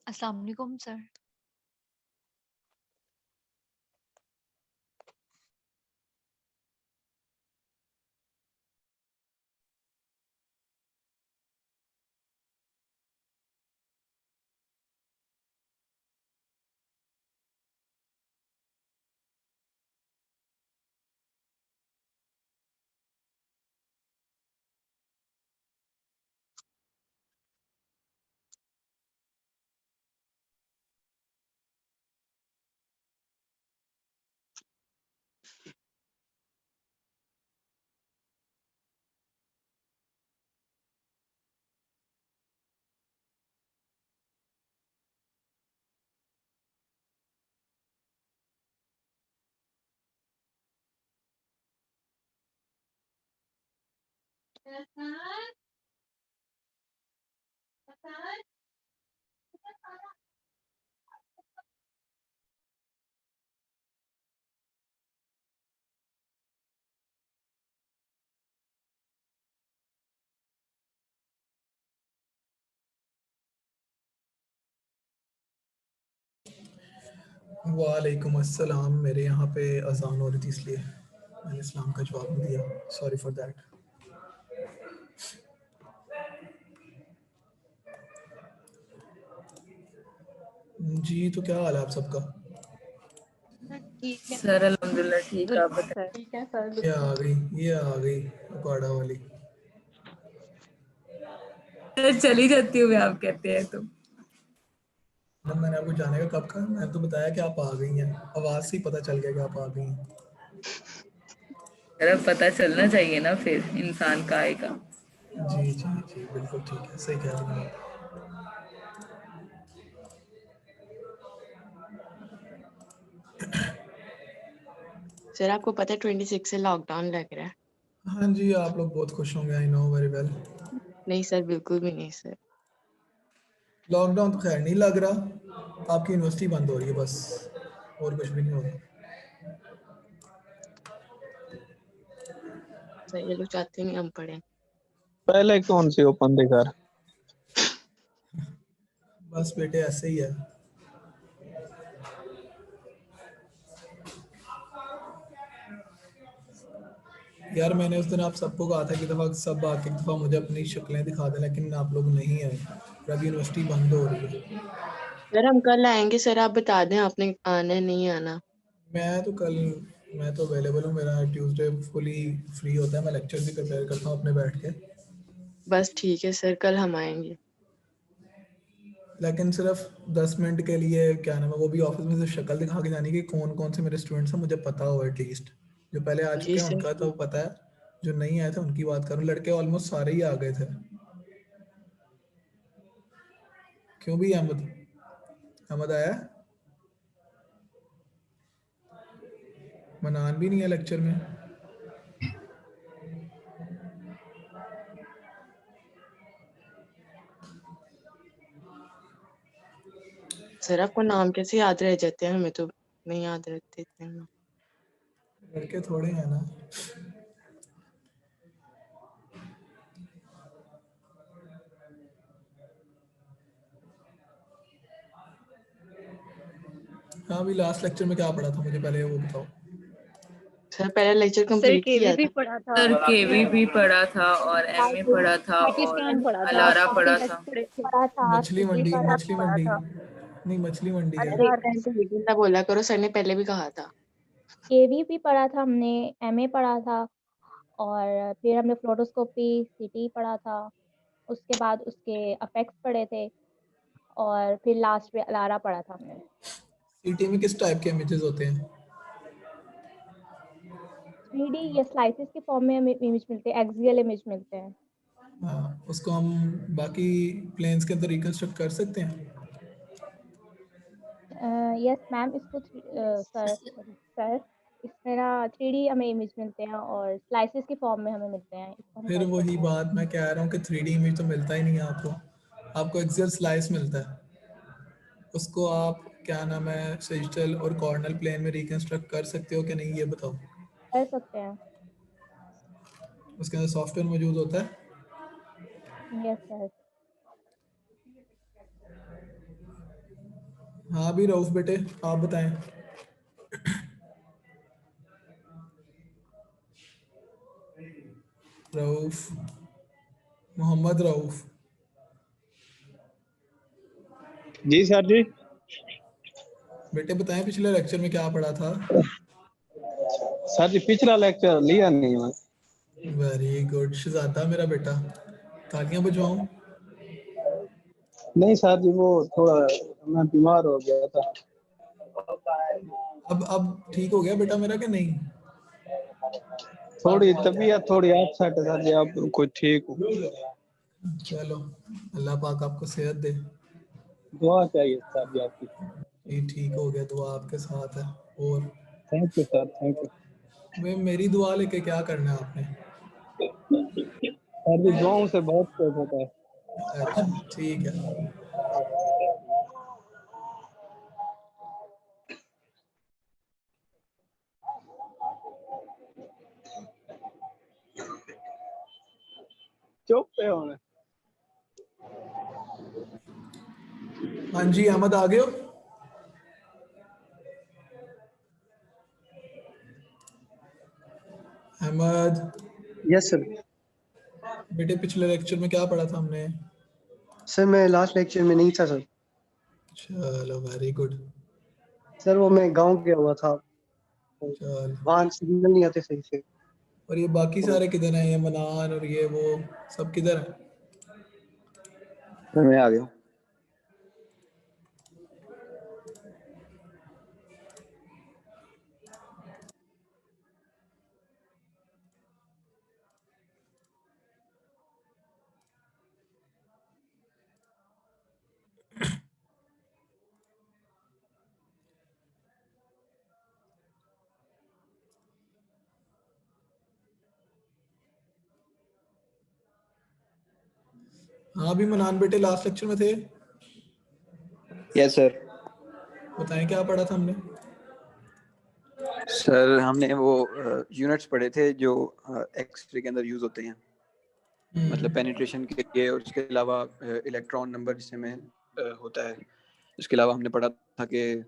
अस्सलाम वालेकुम सर। वालेकुम अस्सलाम। मेरे यहाँ पे अजान हो रही थी इसलिए मैंने इस्लाम का जवाब नहीं दिया। Sorry for that. जी तो क्या हाल है आप सबका? ठीक है सर अल्हम्दुलिल्लाह ठीक। आप बिल्कुल बताएं। सर। ठीक है सर ये बिल्कुल। आ गई, ये आ गई अकॉर्डा वाली। चली जाती हूँ मैं, आप कहते हैं तो। मैंने आपको जाने का कब कहा? मैंने तो बताया कि आप आ गई हैं, आवाज़ से ही पता चल गया कि आप आ गई हैं। जरा पता चलना चाहिए ना फिर इंसान का आएगा। जी जी जी बिल्कुल ठीक है, सही कह रही हैं आप। सर आपको पता है 26 से लॉकडाउन लग रहा है? हाँ जी, आप लोग बहुत खुश होंगे, आई नो वेरी वेल। नहीं सर, बिल्कुल भी नहीं सर। लॉकडाउन तो खैर नहीं लग रहा, आपकी यूनिवर्सिटी बंद हो रही है बस, और कुछ भी नहीं होगा। सर ये लोग चाहते नहीं हम पढ़ें। पहले कौन सी ओपन थी घर? बस बेटे ऐसे ही है। यार मैंने उस दिन आप सबको कहा था कि दफ़ा सब आके एक दफ़ा मुझे अपनी शक्लें दिखा दें, लेकिन आप लोग नहीं आए। फिर अब यूनिवर्सिटी बंद हो रही है। सर हम कल आएंगे, सर आप बता दें आपने आना है नहीं आना। मैं तो अवेलेबल हूँ, मेरा ट्यूसडे फुली फ्री होता है, मैं लेक्चर भी प्रिपेयर करता हूँ अपने बैठ के। बस ठीक है सर, कल हम आएंगे। लेकिन सिर्फ 10 मिनट के लिए, क्या नाम है, वो भी ऑफिस में से शक्ल दिखा के जानी कि कौन कौन से मेरे स्टूडेंट्स हैं, मुझे पता हो एटलीस्ट। जो पहले आ जी चुके हैं सर। उनका तो पता है, जो नहीं आए थे उनकी बात करूँ। लड़के ऑलमोस्ट सारे ही आ गए थे। क्यों भी अहमद अहमद आया? मनान भी नहीं है लेक्चर में। सर आपको नाम कैसे याद रह जाते हैं, हमें तो नहीं याद रहते इतने नाम। लड़के थोड़े हैं ना। हाँ, अभी लास्ट लेक्चर में क्या पढ़ा था मुझे पहले वो बताओ। सर पहला लेक्चर सर कंप्लीट किया केवीपी था। पढ़ा था, सर केवीपी पढ़ा था और एमए पढ़ा था सीटी और स्कैन पढ़ा था, अलारा पढ़ा टेस्ट था। पढ़े थे। पढ़ा था, मछली सीटी मंडी, पढ़ा मछली था। मंडी नहीं, मछली मंडी है। अरे अच्छा, टाइम पे मीटिंग का बोला करो, सर ने पहले भी कहा था। केवीपी पढ़ा था हमने, एमए पढ़ा था, और फिर हमने फ्लोरोस्कोपी सीटी पढ़ा था। उसके बाद उसके अपेक्स पढ़े थे, और फिर लास्ट में अलारा पढ़ा था हमने। सीटी में किस टाइप के इमेजेस होते हैं? 3D या स्लाइसिस के फॉर्म में हमें इमेज मिलते हैं, एक्सियल इमेज मिलते हैं। हाँ, उसको हम बाकी प्लेन्स के अंदर रिकंस्ट्रक्ट कर सकते हैं। यस मैम, इसको सर इसमें ना 3D हमें इमेज मिलते हैं और स्लाइसिस के फॉर्म में हमें मिलते हैं, इसको हम फिर कर वही सकते हैं। बात मैं कह रहा हूँ कि 3D इमेज तो मिलता ही नहीं है आपको। आपको एक्सियल स्लाइस मिलता है। उसको आप, क्या नाम है, सेजिटल और कॉर्नल प्लेन में रिकंस्ट्रक्ट कर सकते हो कि नहीं, ये बताओ। कर सकते हैं। उसके अंदर सॉफ्टवेयर मौजूद होता है। Yes sir. हाँ भी रऊफ बेटे, आप बताएं। रऊफ, मोहम्मद रऊफ। जी सर जी। बेटे बताएं पिछले लेक्चर में क्या पढ़ा था। सर जी पिछला लेक्चर लिया नहीं मैं। वेरी गुड शहजादा मेरा बेटा, तालियां बजवाऊं। नहीं सर जी, वो थोड़ा मैं बीमार हो गया था। अब ठीक हो गया बेटा मेरा कि नहीं? थोड़ी तबीयत थोड़ी अपसेट है सर जी, अब कुछ ठीक हूँ। चलो अल्लाह पाक आपको सेहत दे। दुआ चाहिए सर जी आपकी। ये ठीक हो गया, दुआ आपके साथ है। और thank you sir, thank you. मेरी दुआ लेके क्या करना है आपने? सर जी दुआओं से बहुत कुछ होता है। अच्छा ठीक है। चुप पे होने। हाँ जी अहमद आ गए हो? Ahmed yes sir. बेटे पिछले लेक्चर में क्या पढ़ा था हमने? सर मैं लास्ट लेक्चर में नहीं था सर। चलो वेरी गुड। सर वो मैं गांव गया हुआ था, चल, वहाँ सिग्नल नहीं आते सही से। और ये बाकी सारे किधर हैं? ये मनान और ये वो सब किधर हैं? मैं आ गया हूँ। हाँ भी मनान बेटे लास्ट लेक्चर में थे। Yes sir. बताएं क्या पढ़ा था हमने? सर हमने वो यूनिट्स पढ़े थे जो एक्सरे के अंदर यूज होते हैं, मतलब पेनिट्रेशन के लिए। और उसके अलावा इलेक्ट्रॉन नंबर जिसमें होता है। इसके अलावा हमने पढ़ा था कि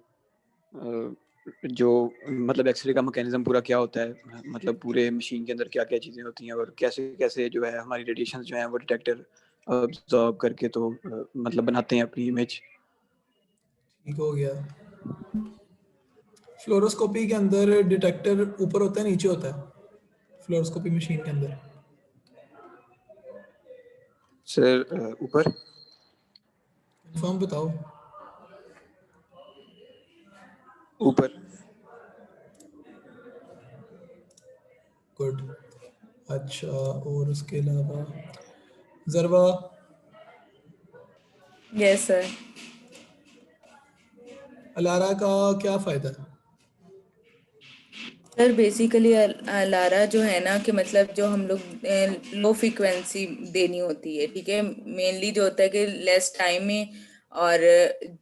जो मतलब एक्सरे का मैकेनिज्म पूरा क्या होता है, मतलब पूरे मशीन के अंदर क्या क्या चीज़ें होती हैं और कैसे कैसे जो है हमारी रेडिएशंस जो हैं वो डिटेक्टर ऑब्जर्व करके तो मतलब बनाते हैं अपनी इमेज। ठीक हो गया। फ्लोरोस्कोपी के अंदर डिटेक्टर ऊपर होता है नीचे होता है? फ्लोरोस्कोपी मशीन के अंदर सर ऊपर। कंफर्म बताओ। ऊपर। गुड। अच्छा और उसके अलावा जरवा? Yes sir. अलारा का क्या फ़ायदा है? सर बेसिकली लारा जो है ना कि मतलब जो हम लोग लो फ्रीक्वेंसी देनी होती है, ठीक है। मेनली जो होता है कि लेस टाइम में और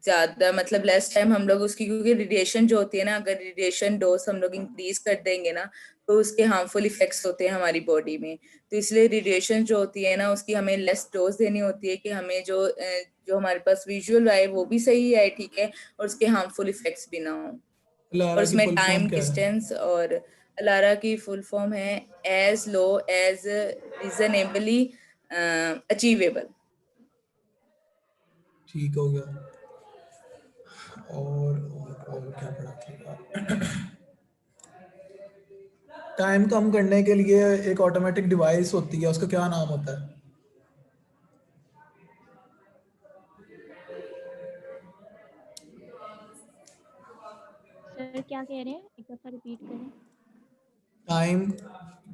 ज्यादा मतलब लेस टाइम हम लोग उसकी, क्योंकि रेडिएशन जो होती है ना, अगर रेडिएशन डोज हम लोग इंक्रीज कर देंगे ना तो उसके हार्मफुल इफेक्ट्स होते हैं हमारी बॉडी में। तो इसलिए रेडिएशन जो होती है ना उसकी हमें लेस डोज देनी होती है कि हमें जो हमारे पास विजुअल आए वो भी सही आए, ठीक है, और उसके हार्मफुल इफेक्ट्स भी ना हो। और अलारा की उसमें फुल फॉर्म टाइम क्या है? डिस्टेंस, और अलारा की फुल फॉर्म है as low as reasonably achievable. ठीक हो गया। और क्या पढ़ा था? टाइम कम करने के लिए एक ऑटोमेटिक डिवाइस होती है, उसका क्या नाम होता है? सर क्या कह रहे हैं, एक दफा रिपीट करें। टाइम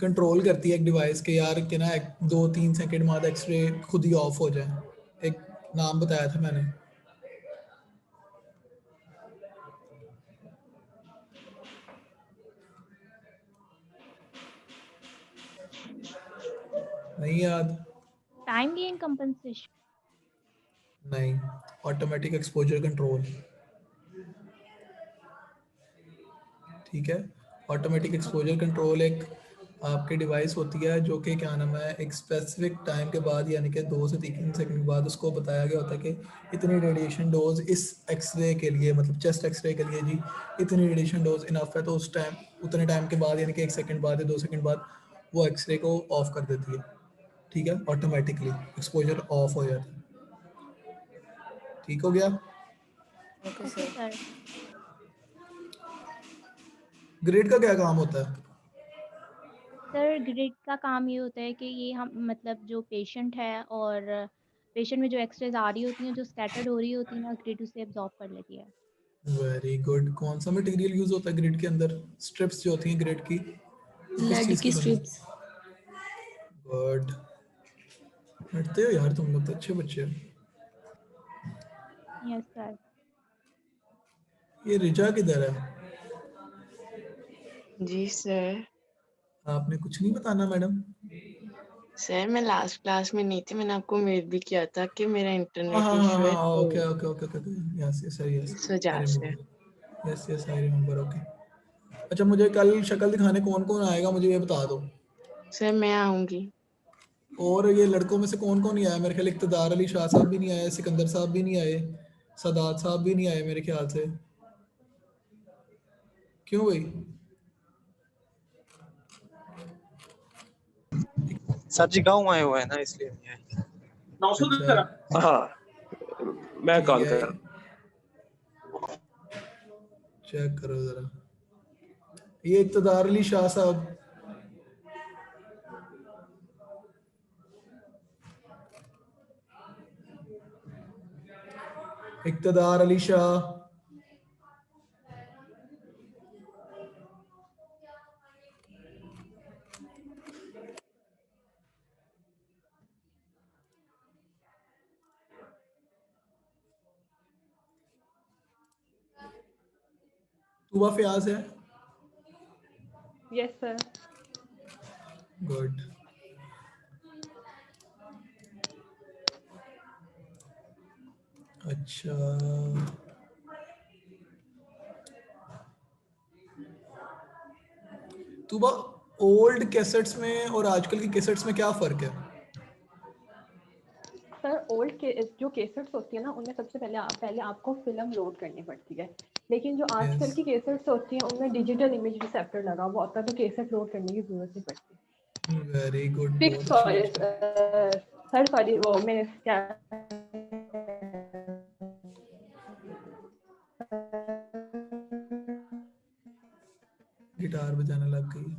कंट्रोल करती है एक डिवाइस के यार कि ना 2-3 सेकंड बाद एक्सरे खुद ही ऑफ हो जाए। एक नाम बताया था मैंने। नहीं याद? Time gain compensation. नहीं, ऑटोमेटिक एक्सपोजर कंट्रोल। ठीक है, ऑटोमेटिक एक्सपोजर कंट्रोल एक आपकी डिवाइस होती है जो कि क्या नाम है एक स्पेसिफिक टाइम के बाद यानी कि 2 से 3 सेकंड के बाद उसको बताया गया होता है कि इतनी रेडिएशन डोज इस एक्सरे के लिए मतलब चेस्ट एक्सरे के लिए जी इतनी रेडिएशन डोज इनफ है, तो उस टाइम उतने टाइम के बाद यानी कि 1 सेकंड बाद या 2 सेकंड बाद वो एक्सरे को ऑफ कर देती है, ठीक है, ऑटोमेटिकली एक्सपोजर ऑफ हो जाता है। ठीक हो गया। Okay okay sir. Sir. Grid का क्या काम होता है? सर ग्रिड का काम ये होता है कि ये हम मतलब जो पेशेंट है और पेशेंट में जो एक्सरेज आ रही होती हैं जो स्कैटर्ड हो रही होती है ना, ग्रिड उसे एब्जॉर्ब कर लेती है। Very good. कौन सा मटेरियल यूज होता है ग्रिड के अंदर? स्ट्रिप्स जो होती हैं ग्रिड की, वो किस लेड चीज की की बनी? स्ट्रिप्स। गुड, पढ़ते हो यार तुम लोग तो, अच्छे बच्चे हो। Yes sir. ये रिजा किधर है? जी सर। आपने कुछ नहीं बताना मैडम? सर मैं लास्ट क्लास में नहीं थी, मैंने आपको मेल भी किया था कि मेरा हाँ इंटरनेट हाँ हाँ इशू है हाँ, तो okay okay okay okay, yes yes yes, इस आई वजह से। Remember, yes yes I remember, okay. अच्छा, मुझे कल शक्ल दिखाने कौन कौन आएगा मुझे ये बता दो। सर मैं आऊंगी। और ये लड़कों में से कौन कौन नहीं आया? मेरे ख्याल इक़्तिदार अली शाह साहब भी नहीं आए, सिकंदर साहब भी नहीं आए, सदात साहब भी नहीं आए मेरे ख्याल से। क्यों भाई? सर जी गाँव आए हुए हैं ना, इसलिए नहीं आए। 900 अच्छा जरा। हाँ मैं ठीक कॉल है, कर। चेक करो जरा। ये इक़्तिदार अली शाह साहब, इक़्तिदार अली शाह, तुबा फयाज है? Yes sir. गुड। अच्छा, तुबा ओल्ड कैसेट्स में और आजकल की कैसेट्स में क्या फ़र्क है? सर ओल्ड के जो केसेट्स होती है ना उनमें सबसे पहले आपको फिल्म लोड करनी पड़ती है, लेकिन जो आजकल यस, की केसेट्स होती हैं उनमें डिजिटल इमेज रिसेप्टर लगा हुआ होता है, तो केसेट लोड करने की जरूरत नहीं पड़ती। वेरी गुड, फिक्स बहुत अच्छी सॉरी बात है। सर सॉरी वो मैंने क्या गिटार बजाने लग गई।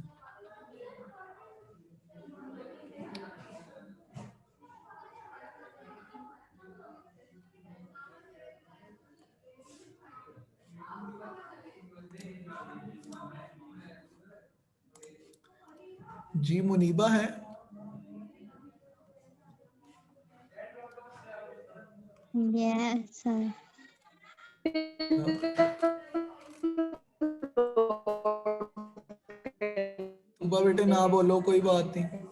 जी मुनीबा है? Yes sir. तुबा बेटे ना बोलो, कोई बात नहीं।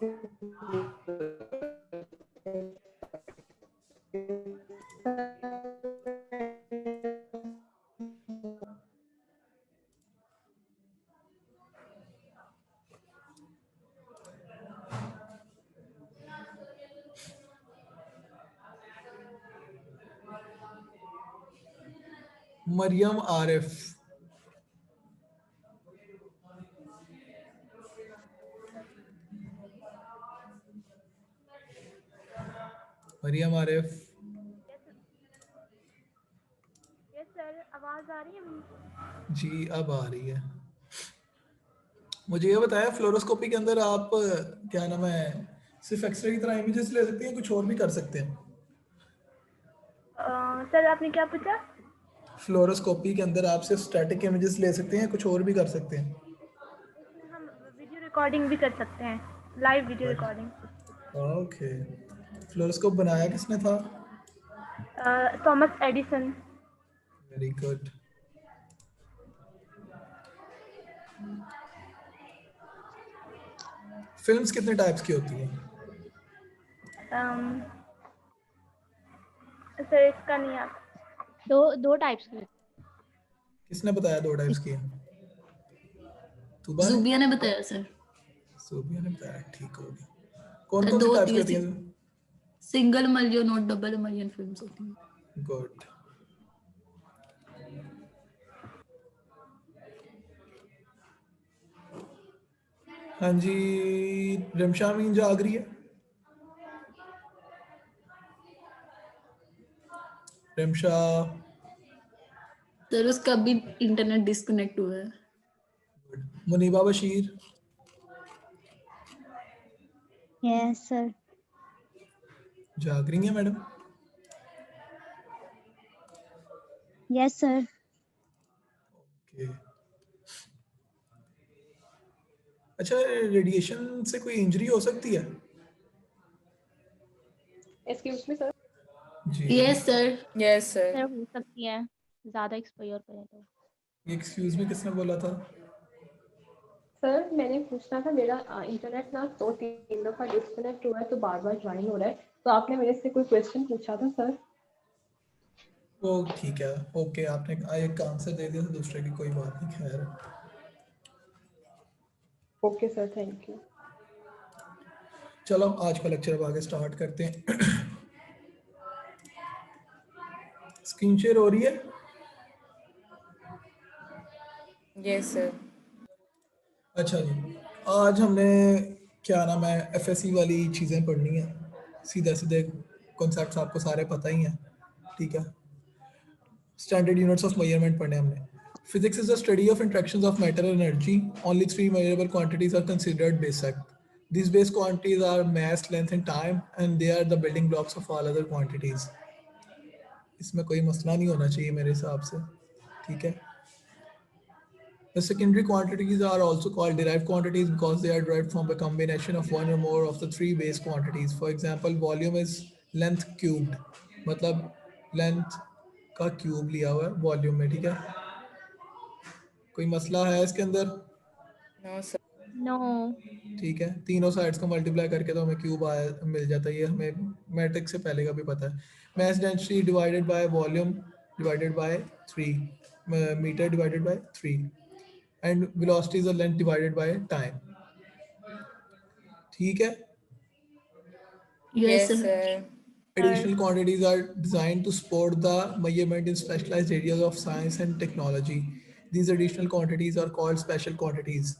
मरियम आरिफ, मरियम आरिफ, यस सर, आवाज आ रही है मेरी? जी अब आ रही है। मुझे ये बताया, फ्लोरोस्कोपी के अंदर आप क्या नाम है सिर्फ एक्सरे की तरह इमेजेस ले सकते हैं, कुछ और भी कर सकते हैं? सर आपने क्या पूछा? फ्लोरोस्कोपी के अंदर आप सिर्फ स्टैटिक इमेजेस ले सकते हैं, कुछ और भी कर सकते हैं? इसमें हम वीडियो रिकॉर्डिंग भी कर सकते हैं, live video recording. Okay, fluoroscope बनाया किसने था? Thomas Edison. Very good. Films कितने टाइप्स की होती हैं? सर इसका नहीं आता। दो टाइप्स के। किसने बताया 2 टाइप्स की हैं? तुबा ने? जुबिया ने बताया सर। सूबिया ने बताया, ठीक हो गया। कौन सर कौन सी दो टाइप्स होती होती है, हैं? सिंगल इमल्जन और डबल इमल्जन फिल्म्स होती हैं। गुड। हाँ जी, रमशा मीन जाग रही है? रमशा, सर उसका भी इंटरनेट डिस्कनेक्ट हुआ है। Muniba Bashir, yes sir. जाग रही है मैडम? Yes sir. ओके। अच्छा, रेडिएशन से कोई इंजरी हो सकती है? Excuse me sir. जी, yes sir. Yes sir. Sir हो सकती है, ज़्यादा एक्सपोजर करें तो। एक्सक्यूज मी किसने बोला था? सर मैंने पूछना था, मेरा इंटरनेट ना 2-3 दफा डिस्कनेक्ट हुआ है तो बार बार ज्वाइन हो रहा है, तो आपने मेरे से कोई क्वेश्चन पूछा था सर। वो ठीक है, ओके, आपने एक आंसर दे दिया था, दूसरे की कोई बात नहीं, खैर। Okay sir, thank you. चलो आज का लेक्चर अब आगे स्टार्ट करते हैं। स्क्रीन शेयर हो रही है? Yes sir. अच्छा जी, आज हमने क्या नाम है एफएससी वाली चीज़ें पढ़नी है, सीधे सीधे कॉन्सेप्ट्स आपको सारे पता ही हैं, ठीक है। स्टैंडर्ड यूनिट्स ऑफ मेजरमेंट पढ़ने हमने। Physics is the study of interactions of matter and energy. Only 3 measurable quantities are considered basic. These base quantities are mass, length, and time, and they are the building blocks of all other quantities. इसमें कोई मसला नहीं होना चाहिए मेरे हिसाब से, ठीक है। The secondary quantities are also called derived quantities because they are derived from a combination of one or more of the 3 base quantities. For example, volume is length cubed, मतलब length का क्यूब लिया हुआ है volume में, ठीक है। कोई मसला है इसके अंदर? No sir. नो। ठीक है, तीनों साइड्स को मल्टीप्लाई करके तो हमें क्यूब आया मिल जाता है, ये हमें मैट्रिक्स से पहले का भी पता है। Mass density divided by volume divided by 3, metre divided by 3, and velocity is the length divided by time, ठीक है। Yes yes sir. Sir. Additional quantities are designed to support the measurement in specialized areas of science and technology. These additional quantities are called special quantities.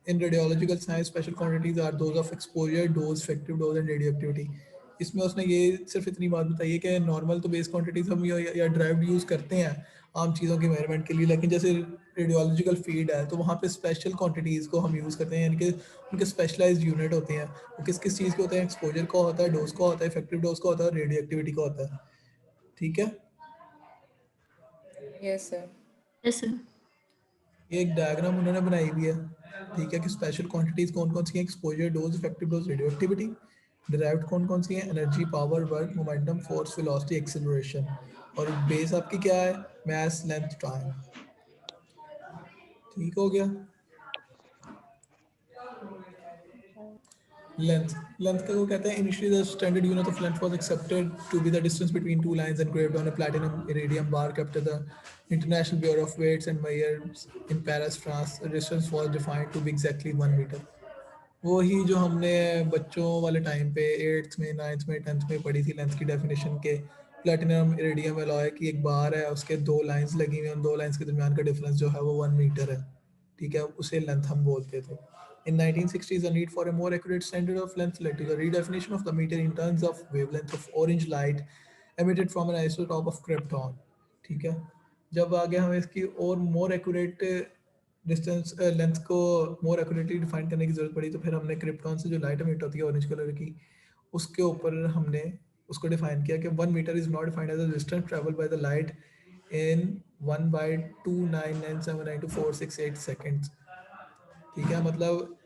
In radiological science, special quantities are those of exposure, dose, effective dose, and radioactivity. इसमें उसने ये सिर्फ इतनी बात बताई है कि normal तो बेस क्वांटिटीज हम या ड्राइव्ड यूज़ करते हैं आम चीज़ों की मेजरमेंट के लिए, लेकिन जैसे रेडियोलॉजिकल फील्ड है तो वहाँ पे स्पेशल क्वांटिटीज़ को हम यूज़ करते हैं, यानी कि उनके स्पेशलाइज्ड यूनिट होते हैं। वो किस किस चीज़ के होते हैं? एक्सपोजर का होता है, डोज का होता है, इफेक्टिव डोज का होता है, और रेडियो एक्टिविटी का होता है, ठीक है। Yes sir. Yes sir. ये एक डायग्राम उन्होंने बनाई हुई है, ठीक है, कि स्पेशल क्वांटिटीज़ कौन कौन सी हैं? Exposure, dose, effective dose, radio activity. Derived कौन कौन सी हैं? Energy, power, work, momentum, force, velocity, acceleration. और बेस आपकी क्या है? मास, लेंथ, टाइम, ठीक हो गया। लेंथ, लेंथ का वो कहते हैं initially the standard unit of length was accepted to be the distance between two lines engraved on a platinum iridium bar kept at the International Bureau of Weights and Measures in Paris, France. The distance was defined to be exactly 1 meter. वो ही जो हमने बच्चों वाले time पे 8th में, 9th में, 10th में पढ़ी थी लेंथ की डेफिनेशन के, प्लैटिनम इरिडियम एलॉय की एक बार है, उसके 2 लाइंस लगी हुई हैं, उन 2 लाइंस के दरमियान का डिफरेंस जो है वो 1 मीटर है, ठीक है, उसे लेंथ हम बोलते थे। In 1960s, the need for a more accurate standard of length led to the redefinition of the meter in terms of wavelength of orange light emitted from an isotope of krypton, ठीक है। जब आगे हमें इसकी और more accurate distance length को मोर accurately define करने की जरूरत पड़ी, तो फिर हमने क्रिप्टॉन से जो लाइट एमिट होती है ऑरेंज कलर की, उसके ऊपर हमने उसको डिफाइन किया कि 1 metre is not defined as the distance travelled by the light in 1/299792468 seconds, ठीक है। मतलब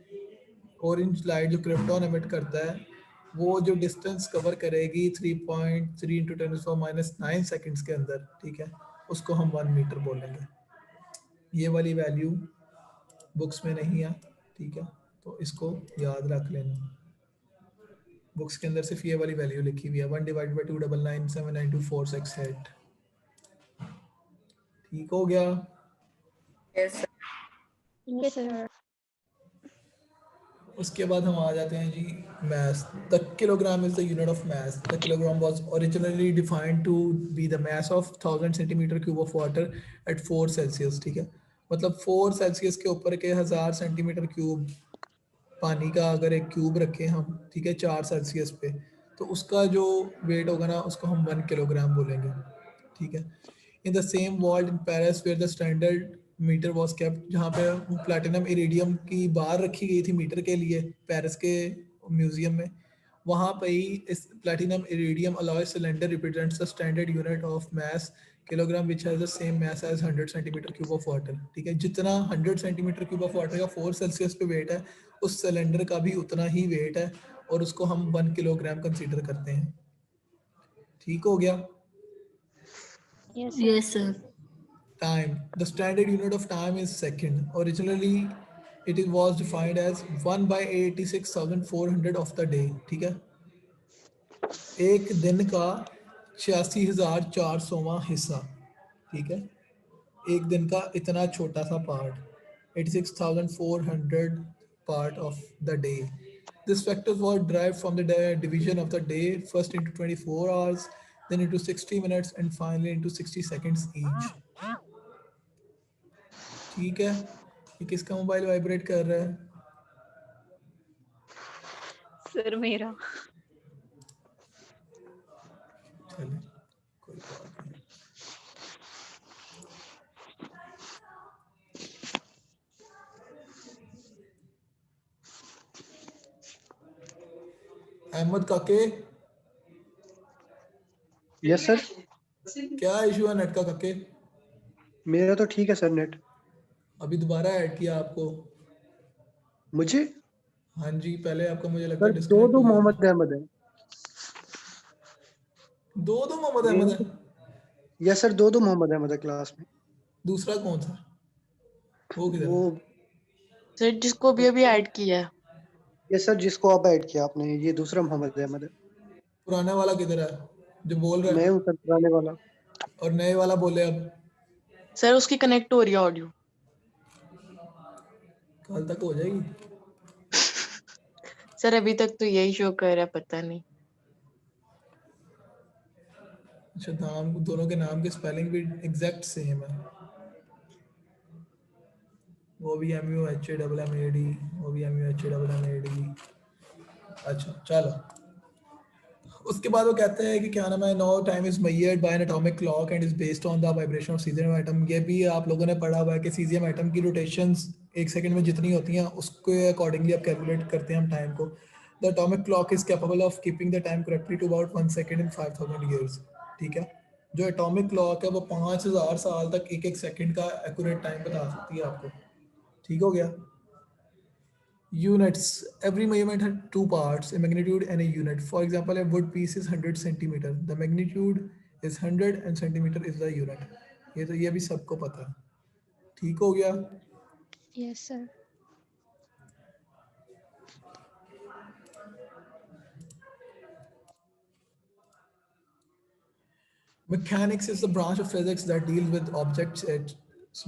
ऑरेंज लाइट जो क्रिप्टॉन एमिट करता है वो जो डिस्टेंस कवर करेगी 3.3 × 10⁻⁹ सेकंड्स के अंदर, ठीक है, उसको हम 1 मीटर बोलेंगे। ये वाली वैल्यू बुक्स में नहीं है, ठीक है, तो इसको याद रख लेना। बुक्स के अंदर सिर्फ ये वाली वैल्यू लिखी हुई है 1/299792468, ठीक हो गया। Yes sir. ठीक है सर। उसके बाद हम आ जाते हैं जी mass. The kilogram is the unit of mass. The kilogram was originally defined to be the mass of 1000 centimeter cube of water at 4 Celsius. ठीक है, मतलब 4 सेल्सियस के ऊपर के 1000 सेंटीमीटर क्यूब पानी का अगर एक क्यूब रखें हम, ठीक है, 4 सेल्सियस पे, तो उसका जो वेट होगा ना उसको हम 1 किलोग्राम बोलेंगे. ठीक है. In the same world in Paris where the standard metre was kept, जहाँ पे प्लैटिनम इरिडियम की बार रखी गई थी मीटर के लिए पेरिस के म्यूजियम में, वहाँ पे ही इस platinum iridium alloy cylinder represents the standard unit of mass kilogram which has the same mass as 100 centimetre cube of water. ठीक है, जितना 100 सेंटीमीटर क्यूब ऑफ वाटर का 4 सेल्सियस पे वेट है, उस सिलेंडर का भी उतना ही वेट है और उसको हम 1 किलोग्राम कंसीडर करते हैं. ठीक हो गया. Yes, sir. Yes, sir. Time. The standard unit of time is second. Originally, it was defined as 1 by 86,400 of the day. ठीक है, एक दिन का 86,400वां हिस्सा. ठीक है, एक दिन का इतना छोटा सा part, 86,400 part of the day. This factor was derived from the division of the day, first into 24 hours, then into 60 minutes, and finally into 60 seconds each. ठीक है, ये किसका मोबाइल वाइब्रेट कर रहा है? सर मेरा. चलिए, कोई बात नहीं. अहमद काके, यस सर. क्या इशू है नेट का काके? मेरा तो ठीक है सर नेट. अभी दोबारा ऐड किया आपको. मुझे? हाँ जी, पहले आपका मुझे लगता है सर डिस्कनेक्ट दो हो गया. मोहम्मद अहमद है. दो मोहम्मद अहमद है. यस सर, दो मोहम्मद अहमद है क्लास में. दूसरा कौन था? वो किधर वो है? सर जिसको भी अभी ऐड किया है. यस सर, जिसको आप ऐड किया आपने, ये दूसरा मोहम्मद अहमद है. पुराने वाला किधर है जो बोल रहा मैं है? हूँ सर पुराने वाला. और नए वाला बोले अब. सर उसकी कनेक्ट हो रही है ऑडियो. कल तक हो जाएगी. सर अभी तक तो यही शो कर रहा है, पता नहीं. अच्छा, नाम दोनों के नाम के स्पेलिंग भी एग्जैक्ट सेम है. वो भी MUHAMMAD, वो भी MUHAMMAD. अच्छा चलो, उसके बाद वो कहते हैं कि क्या नाम है, no time is measured by an atomic clock and is based on the vibration of caesium atom. ये भी आप लोगों ने पढ़ा हुआ है कि सीजियम एटम की रोटेशंस एक सेकंड में जितनी होती हैं उसके अकॉर्डिंगली आप कैलकुलेट करते हैं हम टाइम को. The atomic clock is capable of keeping the time correctly to about 1 second in 5000 years. ठीक है, जो एटॉमिक क्लॉक है वो 5000 साल तक एक एक सेकंड का एक्यूरेट टाइम बता सकती है आपको. ठीक हो गया. Units. Every measurement had two parts, a magnitude and a unit. For example, a wood piece is 100 centimeter. The magnitude is 100 and centimeter is the unit. ये तो ये भी सबको पता है. ठीक हो गया. Yes, sir. Mechanics is the branch of physics that deals with objects at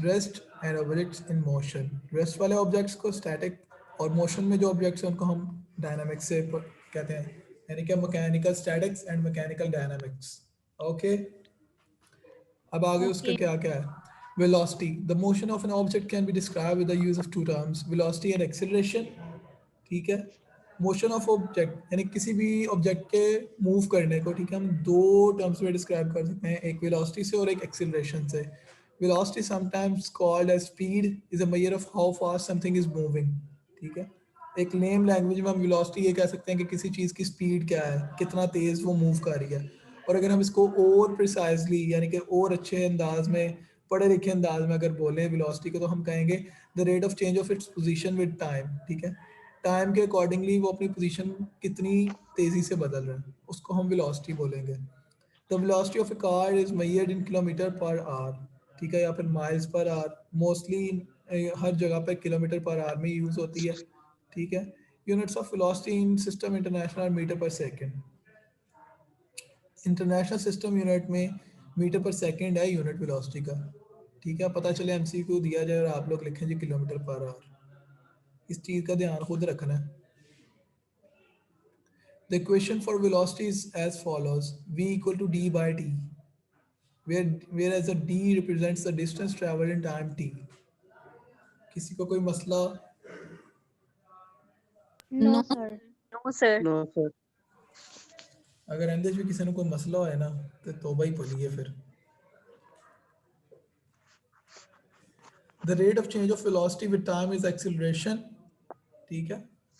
rest and objects in motion. Rest वाले objects को static और motion में जो objects हैं उनको हम dynamics से कहते हैं, यानी कि mechanical statics and mechanical dynamics. Okay. अब आगे उसका क्या क्या है? Velocity. The motion of an object can be described with the use of two terms, velocity and acceleration. ठीक है. मोशन ऑफ ऑब्जेक्ट यानी किसी भी ऑब्जेक्ट के मूव करने को, ठीक है, हम दो टर्म्स में डिस्क्राइब कर सकते हैं, एक वेलोसिटी से और एक एक्सेलरेशन से. Velocity sometimes called as speed is a measure of how fast something is moving. ठीक है, एक लेम लैंग्वेज में हम वेलोसिटी ये कह सकते हैं कि किसी चीज़ की स्पीड क्या है, कितना तेज़ वो मूव कर रही है. और अगर हम इसको और प्रिसाइजली यानी कि और अच्छे अंदाज में, पढ़े लिखे अंदाज में अगर बोलें वेलोसिटी को, तो हम कहेंगे the rate of change of its position with time. ठीक है, टाइम के अकॉर्डिंगली वो अपनी पोजीशन कितनी तेज़ी से बदल रहा है, उसको हम वेलोसिटी बोलेंगे. The velocity of A car is measured in kilometre per hour. ठीक है, या फिर माइल्स पर आवर. मोस्टली हर जगह पर किलोमीटर पर आवर में यूज़ होती है. ठीक है, units of velocity in system international metre per second. International system unit में मीटर पर सेकेंड है यूनिट वेलोसिटी का. ठीक है, पता चले MCQ दिया जाए और आप लोग लिखें जी किलोमीटर पर आवर. इस चीज का ध्यान खुद रखना है। The equation for velocity is as follows: v equal to d by t, whereas the d represents the distance traveled in time t. किसी को कोई मसला? No sir. No sir. No sir. अगर अंदर भी किसी ने कोई मसला है ना तो तौबा ही पढ़िए फिर। The rate of change of velocity with time is acceleration, ठीक है।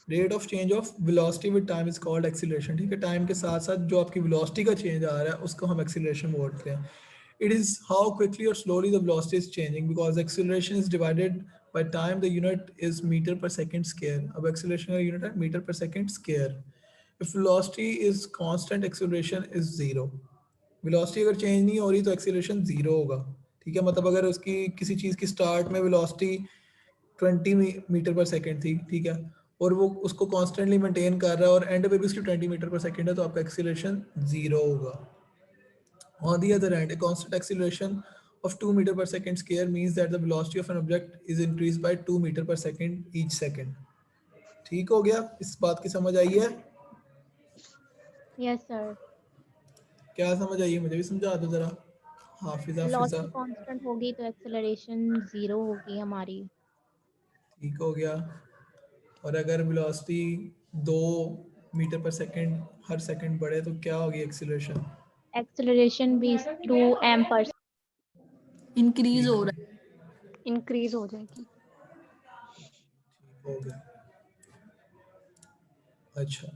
Rate of change of velocity with time is called acceleration, ठीक है। टाइम के साथ साथ जो आपकी वेलोसिटी का चेंज आ रहा है उसको हम एक्सीलरेशन बोलते हैं। इट इज हाउ क्विकली और slowly the velocity is changing, because acceleration is divided by time, the unit is metre per second square. अब एक्सीलरेशन का यूनिट है metre per second square. If velocity is constant, acceleration is zero. Velocity अगर change नहीं हो रही तो acceleration zero होगा, ठीक है। मतलब अगर उसकी किसी चीज़ की स्टार्ट में वेलोसिटी 20 मीटर पर सेकंड थी, ठीक है, और वो उसको कॉन्स्टेंटली मेंटेन कर रहा है और एंड पे भी उसकी 20 मीटर पर सेकंड है, तो आपका एक्सीलरेशन जीरो होगा। On the other hand, a constant acceleration of 2 meter per second square means that the velocity of an object is increased by 2 meter per second each second. ठीक हो गया? इस बात की समझ आई है? Yes sir. क्या समझ आई है? मुझे भी समझा दो जरा। हाफिजा वेलोसिटी कांस्टेंट होगी तो एक्सेलरेशन जीरो होगी हमारी। ठीक हो गया। और अगर वेलोसिटी 2 मीटर पर सेकंड हर सेकंड बढ़े तो क्या होगी एक्सीलरेशन? एक्सेलरेशन भी 2m पर इंक्रीज हो रहा है। इंक्रीज हो जाएगी। हो गया। अच्छा,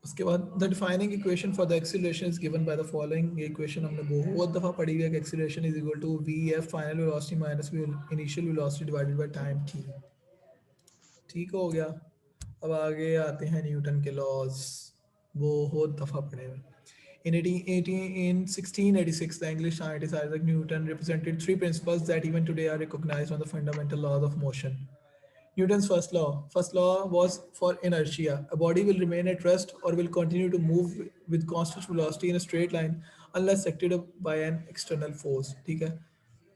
उसके बाद the defining equation for the acceleration is given by the following. ये इक्वेशन हमने बहुत दफ़ा पढ़ी हुई है कि acceleration is equal to vf final velocity minus initial velocity divided by time t। ठीक हो गया। अब आगे आते हैं न्यूटन के लॉज, बहुत दफ़ा पढ़े हुए। In 1686, the English scientist Isaac Newton represented three principles that even today are recognized on the fundamental laws of motion. Newton's first law was for inertia. A body will remain at rest or will continue to move with constant velocity in a straight line unless affected by an external force. ठीक है,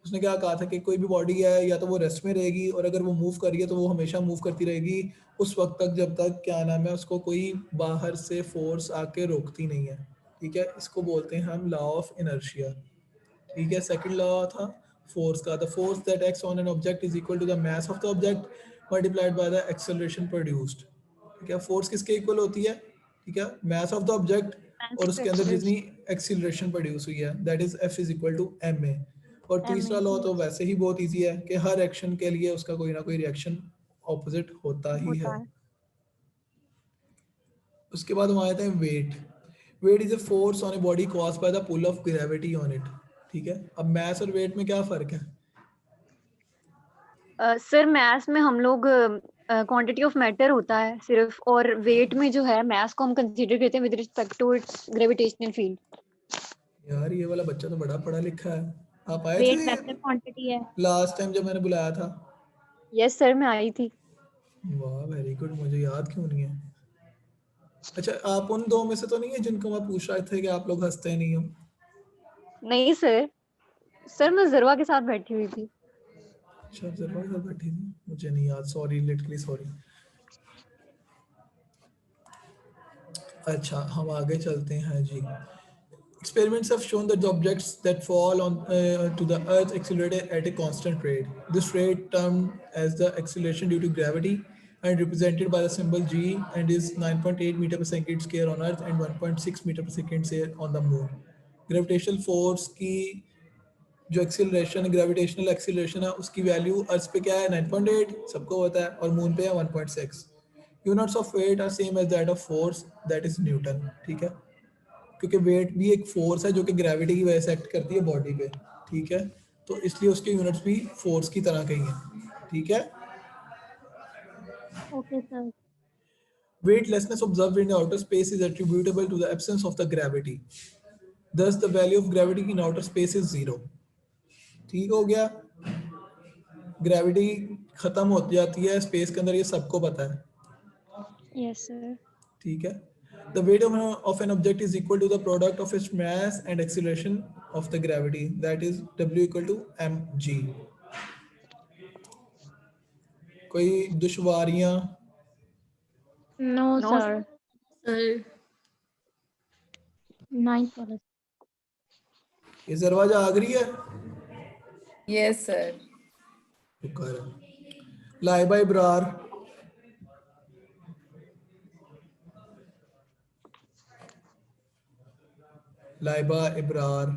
उसने क्या कहा था कि कोई भी body है या तो वो रेस्ट में रहेगी और अगर वो मूव कर रही है तो वो हमेशा मूव करती रहेगी उस वक्त तक जब तक क्या नाम है उसको कोई बाहर से फोर्स आके रोकती नहीं है, ठीक है। इसको बोलते हैं हम लॉ ऑफ इनर्शिया, ठीक है। सेकंड लॉ था फोर्स का, the force that acts on an object is equal to the mass of the object multiplied by the acceleration produced, ठीक है। फोर्स किसके इक्वल होती है? ठीक है, मास ऑफ द ऑब्जेक्ट और उसके अंदर जितनी एक्सीलरेशन प्रोड्यूस हुई है, that is f is equal to m a. और तीसरा लॉ तो वैसे ही बहुत इजी है कि हर एक्शन के लिए उसका कोई ना कोई रिएक्शन ऑपोजिट होता ही है। उसके बाद हम आए थे weight. Weight is a force on a body caused by the pull of gravity on it, ठीक है। अब मास और वेट में क्या फर्क है? सर मास में हम लोग क्वांटिटी ऑफ मैटर होता है सिर्फ, और वेट में जो है मास को हम कंसीडर करते हैं with respect to its gravitational field. यार ये वाला बच्चा तो बड़ा पढ़ा लिखा है। आप आए वेट थे वेक्टर क्वांटिटी है लास्ट टाइम जब मैंने बुलाया था? यस सर मैं आई थी। वाह वेरी गुड, मुझे याद क्यों नहीं है? अच्छा, आप उन दो में से तो नहीं है जिनको मैं पूछ रहा था कि आप लोग हंसते नहीं हो? नहीं सर, सर मैं जरवा के साथ बैठी हुई थी। अच्छा, जरवा के साथ बैठी थी, मुझे नहीं याद, सॉरी, लिटरली सॉरी। अच्छा, हम आगे चलते हैं जी। Experiments have shown that the objects that fall on to the earth accelerate at a constant rate. This rate, termed as the acceleration due to gravity and represented by the symbol g, and is 9.8 meter per second square on earth and 1.6 meter per second square on the moon. Gravitational force की जो acceleration gravitational acceleration है उसकी value अर्थ पे क्या है? 9.8 सबको पता है, और मून पे है 1.6। Units of weight are same as that of force, that is newton, ठीक है। क्योंकि वेट भी एक फोर्स है जो कि ग्रेविटी की वजह से एक्ट करती है बॉडी पे, ठीक है, तो इसलिए उसके यूनिट्स भी फोर्स की तरह के ही हैं, ठीक है। Okay sir. Weightlessness observed in outer space is attributable to the absence of the gravity. Thus, the value of gravity in outer space is 0. ठीक हो गया, ग्रेविटी खत्म हो जाती है स्पेस के अंदर, ये सबको पता है। Yes sir. ठीक है। The weight of an object is equal to the product of its mass and acceleration of the gravity, that is W equal to mg. कोई दुश्वारियां? No No, sir, sir 9th वाला। ये दरवाजा आ गई है? Yes sir. शुक्र है। लाइबा इब्रार? लाइबा इब्रार?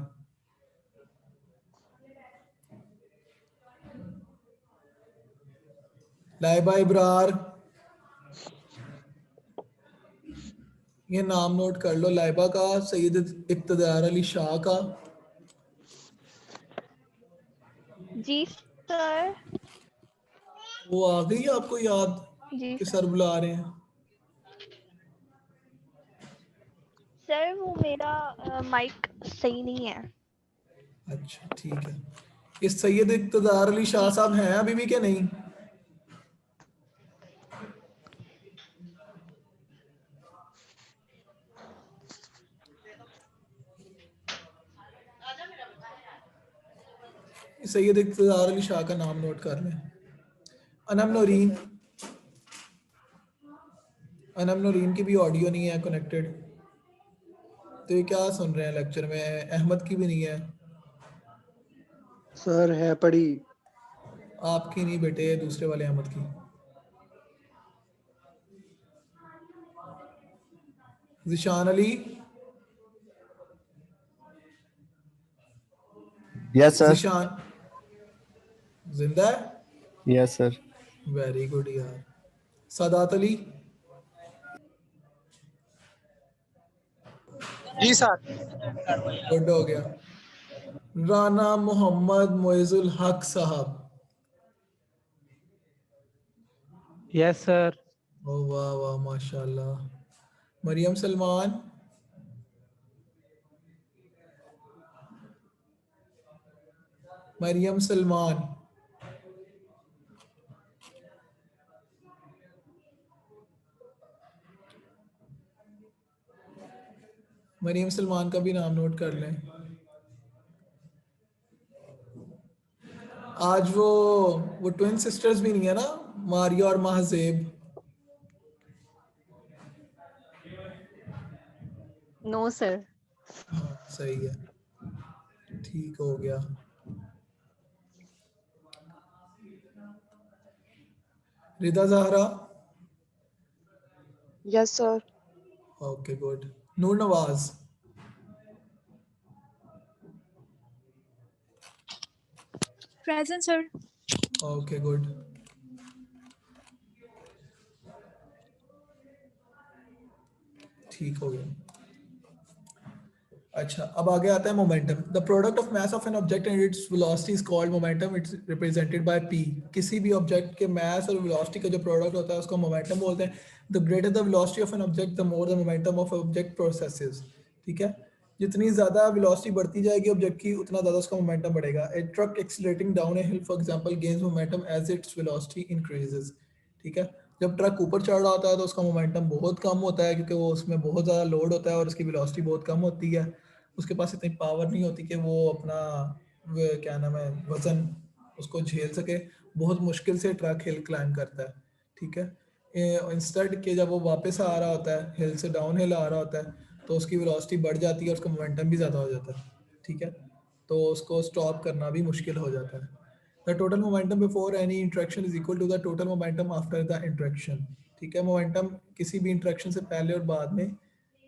लाइबा इब्रार? ये नाम नोट कर लो, लाइबा का, सैयद इक़्तिदार अली शाह का। जी सर। वो आ गई आपको याद जी कि सर। सर बुला रहे हैं? सर वो मेरा माइक सही नहीं है। अच्छा ठीक है। इस सैयद इक़्तिदार अली शाह साहब हैं अभी भी क्या नहीं? सैयद इक़्तिदार अली शाह का नाम नोट कर लें। अनम नूरीन? अनम नूरीन की भी ऑडियो नहीं है कनेक्टेड, तो ये क्या सुन रहे हैं लेक्चर में? अहमद की भी नहीं है। सर है पड़ी। आपकी नहीं बेटे, दूसरे वाले अहमद की। जिशान अली? Yes sir. जिशान जिंदा है? Yes sir. वेरी गुड यार। सादात अली? जी सर। गुड हो गया। राना मोहम्मद मोइजुल हक साहब? Yes sir. ओ वाह वाह माशाल्लाह। मरियम सलमान? मरियम सलमान? मरियम सलमान का भी नाम नोट कर लें। आज वो ट्विन सिस्टर्स भी नहीं है ना, मारिया और महजेब? No sir. हाँ सही है, ठीक हो गया। Rida Zahra? Yes sir. Okay good. Noor Nawaz? Present sir. Okay good. ठीक हो गया। अच्छा, अब आगे आता है momentum. The product of mass of an object and its velocity is called momentum. Its represented by p। किसी भी ऑब्जेक्ट के मास और वेलोसिटी का जो प्रोडक्ट होता है उसको मोमेंटम बोलते हैं। The greater the velocity of an object the more the momentum of object processes. ठीक है, जितनी ज्यादा वेलोसिटी बढ़ती जाएगी ऑब्जेक्ट की, उतना ज्यादा उसका मोमेंटम बढ़ेगा। A truck accelerating down a hill for example gains momentum as its velocity increases. ठीक है, जब ट्रक ऊपर चढ़ रहा होता है तो उसका मोमेंटम बहुत कम होता है, क्योंकि वो उसमें बहुत ज़्यादा लोड होता है और उसकी वेलोसिटी बहुत कम होती है। उसके पास इतनी पावर नहीं होती कि वो अपना क्या नाम है वजन उसको झेल सके। बहुत मुश्किल से ट्रक हिल क्लाइंब करता है। ठीक है, इंस्टेड के जब वो वापस आ रहा होता है, हिल से डाउन हिल आ रहा होता है, तो उसकी वेलोसिटी बढ़ जाती है, उसका मोमेंटम भी ज़्यादा हो जाता है। ठीक है, तो उसको स्टॉप करना भी मुश्किल हो जाता है। The total momentum before any interaction is equal to the total momentum after the interaction। ठीक है, मोमेंटम किसी भी इंटरेक्शन से पहले और बाद में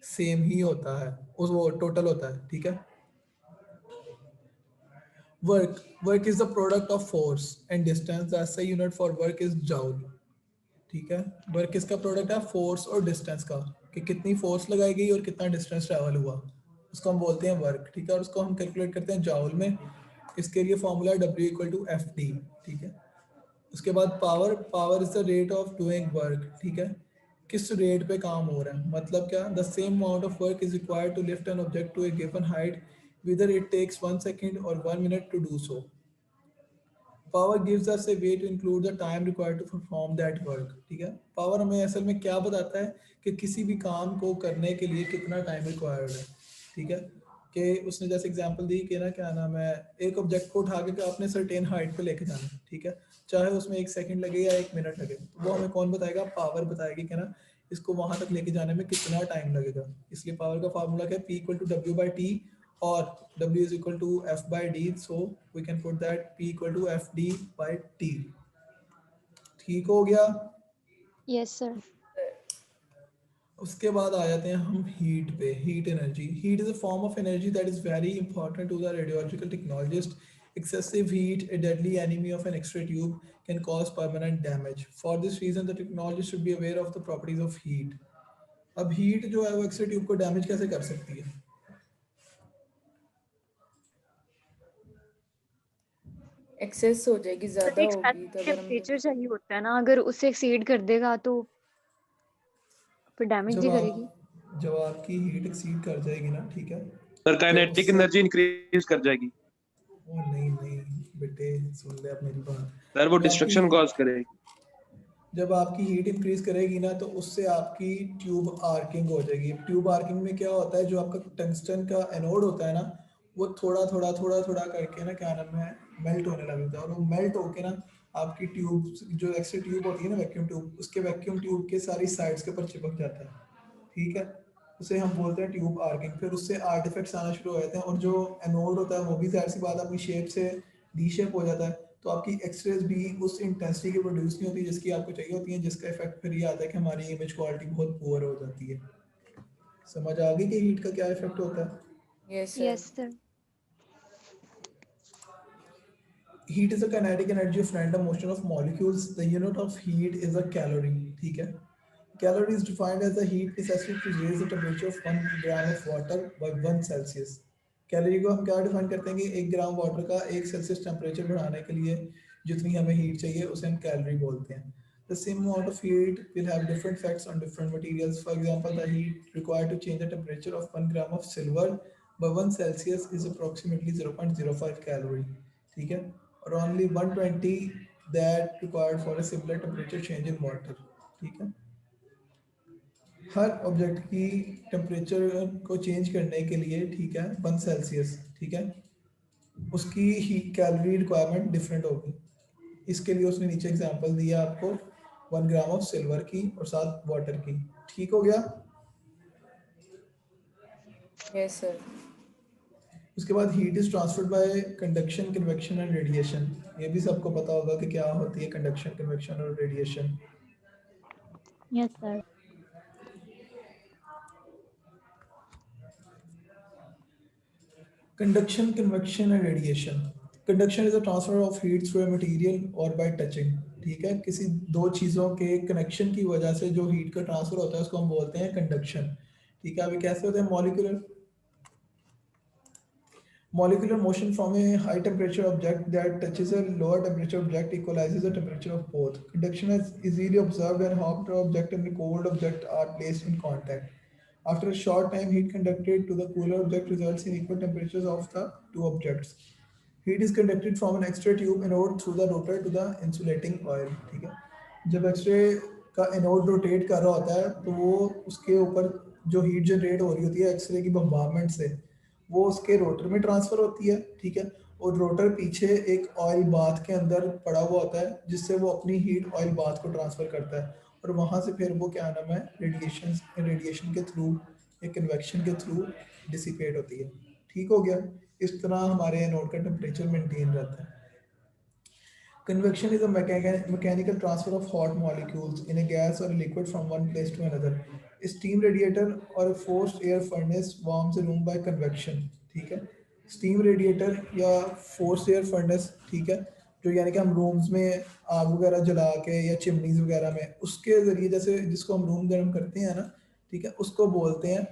सेम ही होता है, उस वो टोटल होता है। ठीक है, work is the product of force and distance. The SI unit for work is joule. ठीक है, वर्क किसका प्रोडक्ट है? फोर्स और डिस्टेंस का, कि कितनी फोर्स लगाई गई और कितना डिस्टेंस ट्रैवल हुआ, उसको हम बोलते हैं वर्क। ठीक है, और उसको हम कैलकुलेट करते हैं जूल में। इसके लिए फॉर्मूला W = FD। ठीक है, उसके बाद power is the rate of doing work. ठीक है, किस रेट पे काम हो रहा है, मतलब क्या? The same amount of work is required to lift an object to a given height whether it takes 1 second or 1 minute to do so। Power gives us a way to include the time required to perform that work। ठीक है, power हमें असल में क्या बताता है कि किसी भी काम को करने के लिए कितना टाइम रिक्वायर्ड है। ठीक है, कि उसने जैसे एग्जांपल दी कि ना क्या नाम है, एक ऑब्जेक्ट को उठा के आपने सर्टेन हाइट पे लेके जाना है, ठीक है, चाहे उसमें 1 सेकंड लगे या 1 मिनट लगे, तो वो हमें कौन बताएगा? पावर बताएगी कि ना इसको वहां तक लेके जाने में कितना टाइम लगेगा। इसलिए पावर का फार्मूला क्या है? P इक्वल टू W/T और W is equal to F/D, so we can put that P equal to FD/T। ठीक हो गया? Yes sir. उसके बाद आ जाते हैं हम हीट पे। Heat energy, heat is a form of energy that is very important to the radiological technologist. Excessive heat, a deadly enemy of an X-ray tube, can cause permanent damage. For this reason, the technologist should be aware of the properties of heat. अब heat जो है वो x-ray tube को damage कैसे कर सकती है? Access हो जाएगी, ज्यादा एक होगी तो अगर हम टेम्परेचर चाहिए होता है ना, अगर उससे एक्सीड कर देगा तो फिर डैमेज ही करेगी। जब आपकी हीट एक्सीड कर जाएगी ना, ठीक है, सर काइनेटिक एनर्जी इंक्रीज कर जाएगी। ओ नहीं बेटे, सुन ले आप मेरी बात। सर वो डिस्ट्रक्शन कॉज करेगी। जब आपकी हीट इंक्रीज करेगी ना, तो उससे आपकी ट्यूब आर्किंग हो जाएगी। ट्यूब आर्किंग में क्या होता है, जो आपका टंगस्टन का एनोड होता है ना, वो थोड़ा थोड़ा करके ना क्या नाम है मेल्ट होने लगता है, और वो मेल्ट होके ना आपकी ट्यूब जो एक्सरे ट्यूब होती है ना, वैक्यूम ट्यूब, उसके वैक्यूम ट्यूब के सारी साइड्स के ऊपर चिपक जाता है, ठीक है, उसे हम बोलते हैं ट्यूब आर्किंग। फिर उससे आर्टिफैक्ट्स आना शुरू हो जाते हैं, और जो एनोड होता है वो भी जाहिर सी बात अपनी शेप से डी शेप हो जाता है, तो आपकी एक्सरेज भी उस इंटेंसिटी की प्रोड्यूस नहीं होती जिसकी आपको चाहिए होती है, जिसका इफेक्ट फिर ये आता है कि हमारी इमेज क्वालिटी बहुत पुअर हो जाती है। समझ आ गई कि हीट का क्या इफेक्ट होता है? Yes sir. Heat is a kinetic energy of random motion of molecules. The unit of heat is a calorie. ठीक है? Calorie is defined as the heat necessary to raise the temperature of 1 gram of water by 1 Celsius. Calorie को हम क्या define करते हैं कि 1 gram water का 1 Celsius temperature बढ़ाने के लिए जितनी हमें हीट चाहिए उसे हम कैलोरी बोलते हैं। The same amount of heat will have different effects on different materials. For example, the heat required to change the temperature of 1 gram of silver by 1 Celsius is approximately 0.05 calorie. ठीक है? और only 120 that required for a similar temperature change in water. ठीक है? हर object की temperature को change करने के लिए, ठीक है, 1 सेल्सियस, ठीक है, उसकी ही कैलोरी रिक्वायरमेंट डिफरेंट होगी। इसके लिए उसने नीचे एग्जांपल दिया आपको 1 ग्राम ऑफ सिल्वर की और साथ वाटर की। ठीक हो गया? Yes sir. उसके बाद heat is transferred by conduction, convection and radiation. ये भी सबको पता होगा कि क्या होती है कंडक्शन, कन्वेक्शन और radiation. Yes sir. Conduction, convection and radiation. Conduction is a transfer of heat through a material or by touching. ठीक है, किसी दो चीज़ों के कनेक्शन की वजह से जो हीट का ट्रांसफर होता है उसको हम बोलते हैं कंडक्शन। ठीक है, अभी कैसे होते हैं? Molecular motion from a high temperature object that touches a lower temperature object equalizes the temperature of both. Conduction is easily observed when hot object and the cold object are placed in contact. After a short time, heat conducted to the cooler object results in equal temperatures of the two objects. Heat is conducted from an X-ray tube anode through the rotor to the insulating coil. ठीक है, जब X-ray का anode rotate कर रहा होता है तो वो उसके ऊपर जो हीट जनरेट हो रही होती है एक्सरे की बम्बार्टमेंट से, वो उसके रोटर में ट्रांसफर होती है। ठीक है, और रोटर पीछे एक ऑयल बाथ के अंदर पड़ा हुआ होता है जिससे वो अपनी हीट ऑयल बाथ को ट्रांसफर करता है, और वहाँ से फिर वो क्या नाम है रेडिएशन के थ्रू या कन्वेक्शन के थ्रू डिसिपेट होती है। ठीक हो गया? इस तरह हमारे एनोड का टेम्परेचर मेंटेन रहता है। Convection is a mechanical transfer of hot molecules in a gas or a liquid from one place to another. A steam radiator or a forced air furnace warms a room by convection. ठीक है, steam radiator या forced air furnace, ठीक है, जो यानी कि हम rooms में आग वगैरह जला के या चिमनीज वगैरह में उसके जरिए जैसे जिसको हम रूम गर्म करते हैं ना, ठीक है, उसको बोलते हैं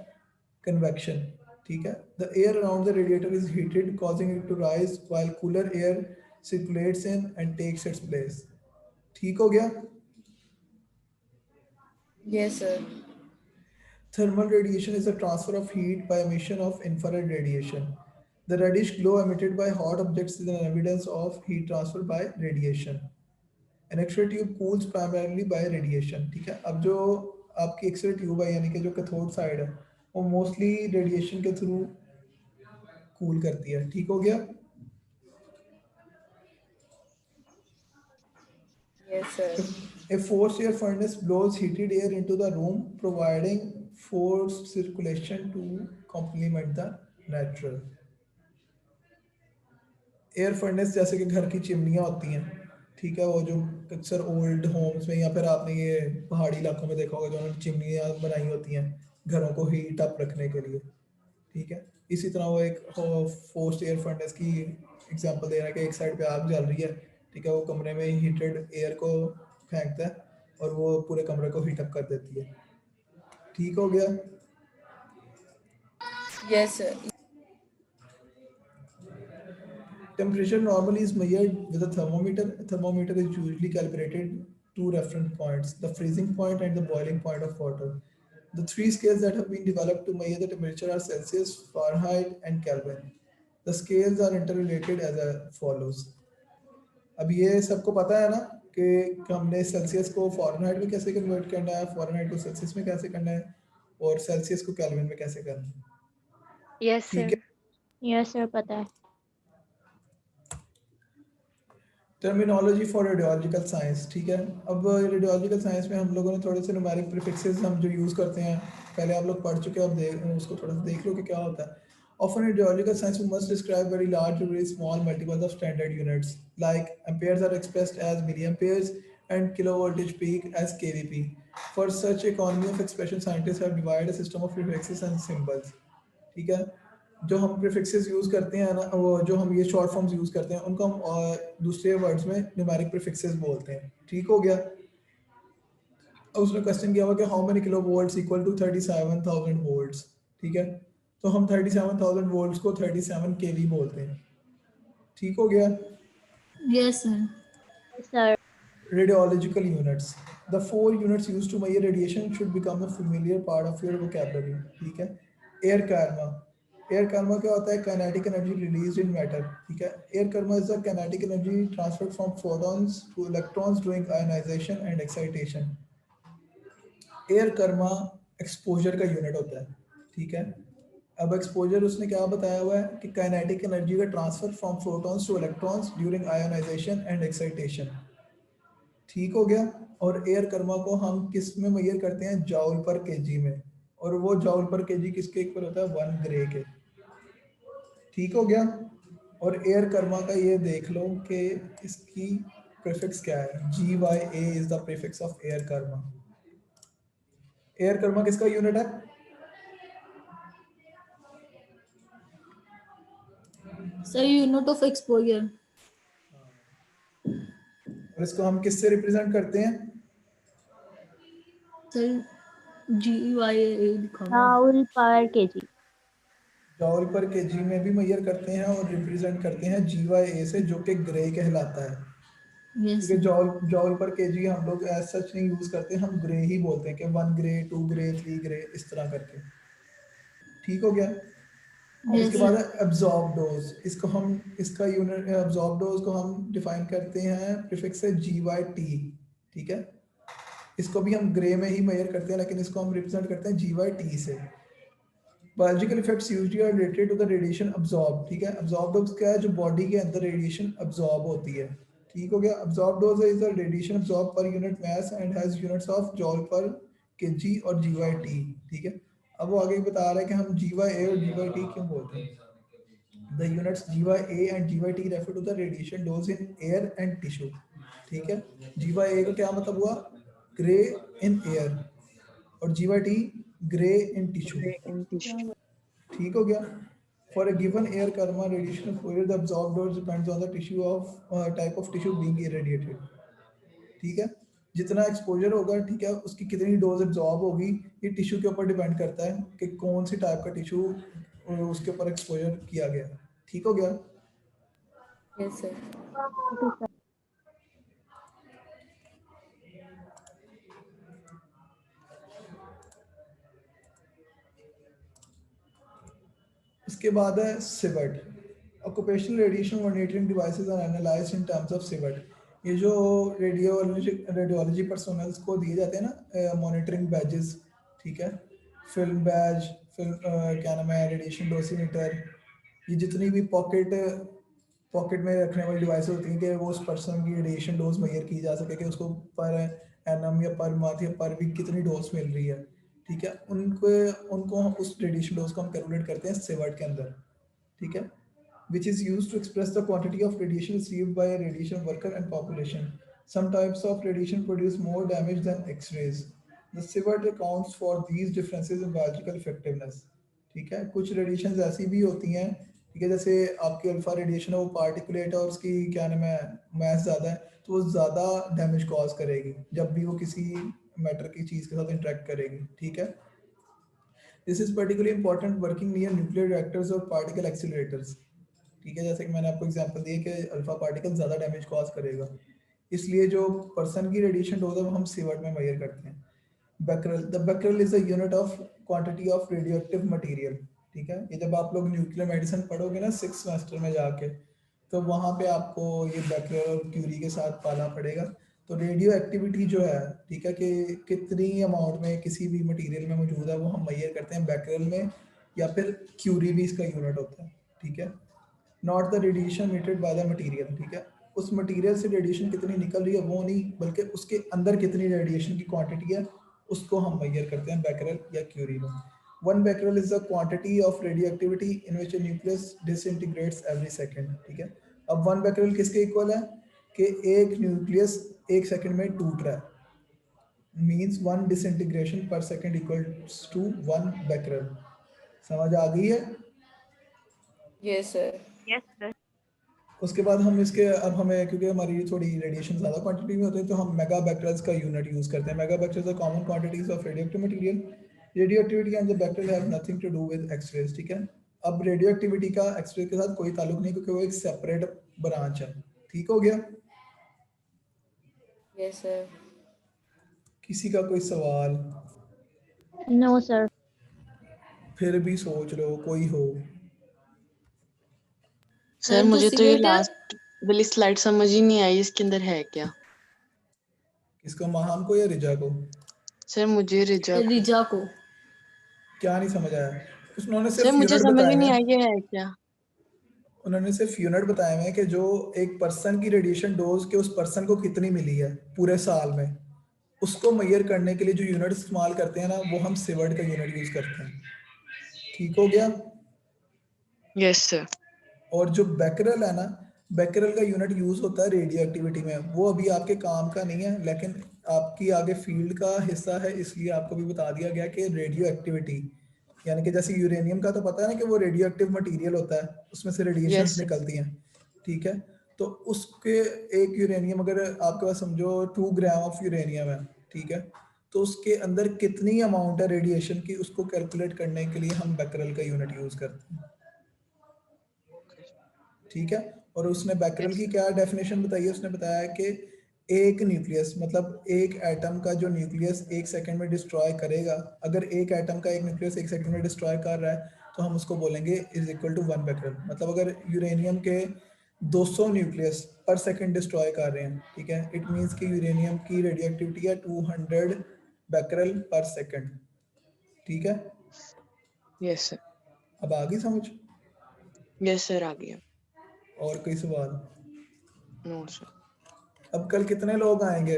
convection. ठीक है, the air around the radiator is heated causing it to rise while cooler air circulates in and takes its place. ठीक हो गया? Yes sir. Thermal radiation is a transfer of heat by emission of infrared radiation. The reddish glow emitted by hot objects is an evidence of heat transfer by radiation. An X-ray tube cools primarily by radiation. ठीक है, अब जो आपकी X-ray tube है यानी कि जो cathode side है वो मोस्टली रेडिएशन के थ्रू कूल करती है। ठीक हो गया? Yes, sir. A forced air furnace blows heated air into the room, providing forced circulation to complement the natural. Air furnace जैसे कि घर की चिमनियाँ होती हैं, ठीक है, वो जो अक्सर ओल्ड होम्स में या फिर आपने ये पहाड़ी इलाकों में देखा होगा जो उन्होंने चिमनियाँ बनाई होती हैं घरों को हीट अप रखने के लिए, ठीक है। इसी तरह वो एक फोर्स्ड एयर फर्नेस की एग्जांपल दे रहा है कि एक साइड पे आग जल रही है, ठीक है, वो कमरे में हीटेड एयर को फेंकता है और वो पूरे कमरे को हीट अप कर देती है। ठीक हो गया? Yes, sir. Temperature normally is measured with a thermometer. A thermometer is usually calibrated two reference points, the freezing point and the boiling point of water. The three scales that have been developed to measure the temperature are Celsius, Fahrenheit, and Kelvin. The scales are interrelated as follows. अब ये सबको पता है ना कि हमने Celsius को Fahrenheit में कैसे कन्वर्ट करना है, फ़ारेनहाइट को सेल्सियस में कैसे करना है और सेल्सियस को केल्विन में कैसे करना है। Yes sir. यस सर, पता है। टर्मिनोलॉजी फॉर रेडियोलॉजिकल साइंस, ठीक है। अब रेडियोलॉजिकल साइंस में हम लोगों ने थोड़े से न्यूमेरिक प्रीफिक्सेस हम जो यूज़ करते हैं पहले आप लोग पढ़ चुके हो, अब उसको थोड़ा सा देख लो कि क्या होता है। Often in radiological science, we must describe very large or very small multiples of standard units. Like amperes are expressed as milliamperes and kilovoltage peak as kVp. For such economy of expression, scientists have divided a system of prefixes and symbols. ठीक है, जो हम prefixes use करते हैं ना, वो जो हम ये शॉर्ट फॉर्म्स यूज़ करते हैं उनको हम दूसरे वर्ड्स में न्यूमेरिक प्रीफिक्सेस बोलते हैं। ठीक हो गया? उसने क्वेश्चन किया हुआ कि how many kilovolts equal to 37,000 volts, ठीक है, तो हम 37,000 वोल्ट्स को 37 केवी बोलते हैं। ठीक हो गया? Yes sir. Radiological units. The 4 units used to measure radiation should become a familiar part of your vocabulary. ठीक है। Air karma. Air karma क्या होता है? Kinetic energy released in matter. ठीक है। Air karma is the kinetic energy transferred from photons to electrons during ionization and excitation. Air karma exposure का unit होता है, ठीक है। अब एक्सपोजर उसने क्या बताया हुआ है कि काइनेटिक एनर्जी का transfer from protons to electrons during ionization and excitation. ठीक हो गया? और एयर कर्मा को हम किस में मेजर करते हैं? जॉल पर केजी में, और वो जॉल पर केजी किसके इक्वल होता है? 1 ग्रे के। ठीक हो गया? और एयर कर्मा का ये देख लो कि इसकी प्रीफिक्स क्या है। GYA is the prefix of air Karma. Air Karma किसका यूनिट है? Sir unit of exposure. और इसको हम किससे रिप्रेजेंट करते हैं? सर GYA लिखा हुआ है। जॉल पर केजी। जॉल पर केजी में भी मेजर करते हैं और रिप्रेजेंट करते हैं GYA से, जो कि ग्रे कहलाता है। क्योंकि जॉल पर केजी हम लोग एज सच नहीं यूज करते, हम ग्रे ही बोलते हैं कि 1 ग्रे 2 ग्रे 3 ग्रे इस तरह करके। ठीक हो गया? इसके बाद एब्जॉर्ब डोज। इसको हम इसका यूनिट एब्जॉर्ब डोज को हम डिफाइन करते हैं प्रीफिक्स से GYT। ठीक है, इसको भी हम ग्रे में ही मेजर करते हैं, लेकिन इसको हम रिप्रेजेंट करते हैं GYT से। Biological effects usually are related to the radiation absorb. ठीक है, अब्सॉर्ब डोज क्या है? जो बॉडी के अंदर रेडिएशन अब्सॉर्ब होती है। ठीक हो गया? Absorb dose is the radiation absorb per unit mass and has units of जॉल पर केजी और GYT। ठीक है, अब वो आगे बता रहा है कि हम GYA और GYT क्यों बोलते हैं। The units GYA and GYT refer to the radiation dose in air and tissue। ठीक है, GYA का क्या मतलब हुआ? ग्रे इन एयर, और GYT ग्रे इन टिश्यू। ठीक हो गया? For a given air karma radiation exposure, the absorbed dose depends on the tissue of type of tissue being irradiated। ठीक है, जितना एक्सपोजर होगा, ठीक है, उसकी कितनी डोज एब्जॉर्ब होगी, ये टिश्यू के ऊपर डिपेंड करता है कि कौन सी टाइप का टिश्यू उसके ऊपर एक्सपोजर किया गया। ठीक हो गया? Yes sir. इसके बाद है sievert. Occupational radiation monitoring devices are analysed in terms of sievert. ये जो रेडियोलॉजी पर्सोनल्स को दिए जाते हैं ना मॉनिटरिंग बैजेस, ठीक है, फिल्म बैज, फिल्म क्या नाम है, रेडिएशन डोसीमीटर, ये जितनी भी पॉकेट में रखने वाली डिवाइस होती हैं कि वो उस पर्सन की रेडिएशन डोज मेजर की जा सके कि उसको पर एनम या पर मंथ या पर वीक कितनी डोज मिल रही है, ठीक है। उनको उस रेडिएशन डोज को हम कैलकुलेट करते हैं सिवर्ट के अंदर, ठीक है, which is used to express the quantity of radiation received by a radiation worker and population. Some types of radiation produce more damage than X-rays. The sievert accounts for these differences in biological effectiveness. ठीक है, कुछ radiation ऐसी भी होती हैं, ठीक है, जैसे आपकी अल्फा रेडिएशन है वो पार्टिकुलेट है और उसकी क्या नाम है मास ज़्यादा है, तो वो ज़्यादा डैमेज कॉज करेगी जब भी वो किसी मैटर की चीज़ के साथ इंटरेक्ट करेगी, ठीक है। This is particularly important working near nuclear reactors और पार्टिकल एक्सीलरेटर्स, ठीक है, जैसे कि मैंने आपको एग्जांपल दिया कि अल्फा पार्टिकल ज़्यादा डैमेज कॉज करेगा, इसलिए जो पर्सन की रेडिएशन डोज है वो हम सिवर्ट में मेजर करते हैं। becquerel, the becquerel is a unit of quantity of radioactive material, ठीक है। ये जब आप लोग न्यूक्लियर मेडिसिन पढ़ोगे ना 6th सेमेस्टर में जाके, तो वहाँ पे आपको ये becquerel और क्यूरी के साथ पाला पड़ेगा। तो रेडियो एक्टिविटी जो है, ठीक है, कि कितनी अमाउंट में किसी भी मटेरियल में मौजूद है वो हम मेजर करते हैं becquerel में, या फिर क्यूरी भी इसका यूनिट होता है, ठीक है। Not the radiation emitted by the material, ठीक है, उस मटेरियल से रेडिएशन कितनी निकल रही है वो नहीं, बल्कि उसके अंदर कितनी रेडिएशन की क्वांटिटी है उसको हम मेजर करते हैं becquerel या क्यूरी में। 1 becquerel is the quantity of radioactivity in which a nucleus disintegrates every second, ठीक है। अब 1 becquerel किसके इक्वल है कि एक न्यूक्लियस 1 सेकंड में टूट रहा है, means 1 disintegration per second equals to 1 becquerel। समझ आ गई है? Yes sir. Yes sir. उसके बाद हम इसके अब हमें क्योंकि हमारी थोड़ी रेडिएशन ज़्यादा क्वांटिटी में होती है तो हम मेगा बैक्टेरियल्स का यूनिट यूज़ करते हैं। Mega becquerels are common quantities of radioactive material. Radioactivity and the becquerel have nothing to do with X rays, ठीक है। अब रेडियोएक्टिविटी का एक्स-रे के साथ कोई ताल्लुक नहीं क्योंकि वो एक सेपरेट ब्रांच है, ठीक हो गया? Yes sir. किसी का कोई सवाल? No sir. फिर भी सोच लो कोई हो। सर मुझे तो ये लास्ट वाली स्लाइड समझ ही नहीं आई, इसके अंदर है क्या? किसको, महाम को या रिजा को? सर मुझे रिजा को। क्या नहीं समझ आया? उन्होंने सर सिर्फ मुझे यूनिट समझ ही बताया नहीं है। आई ये है क्या? उन्होंने सिर्फ यूनिट बताया है कि जो एक पर्सन की रेडिएशन डोज के उस पर्सन को कितनी मिली है पूरे साल में, उसको मेजर करने के लिए जो यूनिट इस्तेमाल करते हैं ना वो हम सिवर्ट का यूनिट यूज करते हैं, ठीक हो गया? Yes sir. और जो becquerel है ना, becquerel का यूनिट यूज होता है रेडियो एक्टिविटी में, वो अभी आपके काम का नहीं है लेकिन आपकी आगे फील्ड का हिस्सा है, इसलिए आपको भी बता दिया गया कि रेडियो एक्टिविटी यानी कि जैसे यूरेनियम का तो पता है ना कि वो रेडियो एक्टिव मटीरियल होता है, उसमें से रेडिएशंस Yes. निकलती हैं, ठीक है। तो उसके एक यूरेनियम अगर आपके पास समझो 2 ग्राम ऑफ यूरेनियम है, ठीक है, तो उसके अंदर कितनी अमाउंट है रेडिएशन की उसको कैलकुलेट करने के लिए हम becquerel का यूनिट यूज करते हैं, ठीक है। और उसने becquerel की क्या डेफिनेशन बताई है? उसने बताया है कि एक न्यूक्लियस मतलब एक एटम का जो न्यूक्लियस 1 सेकंड में डिस्ट्रॉय करेगा, अगर एक एटम का एक न्यूक्लियस 1 सेकंड में डिस्ट्रॉय कर रहा है तो हम उसको बोलेंगे इज इक्वल टू 1 becquerel। मतलब अगर यूरेनियम के 200 न्यूक्लियस पर सेकंड डिस्ट्रॉय कर रहे हैं, ठीक है, इट मींस कि यूरेनियम की रेडियोएक्टिविटी है 200 becquerel पर सेकंड, ठीक है। Yes sir. अब आ गई समझ? यस सर आ गया। और कोई सवाल? No sir. अब कल कितने लोग आएंगे?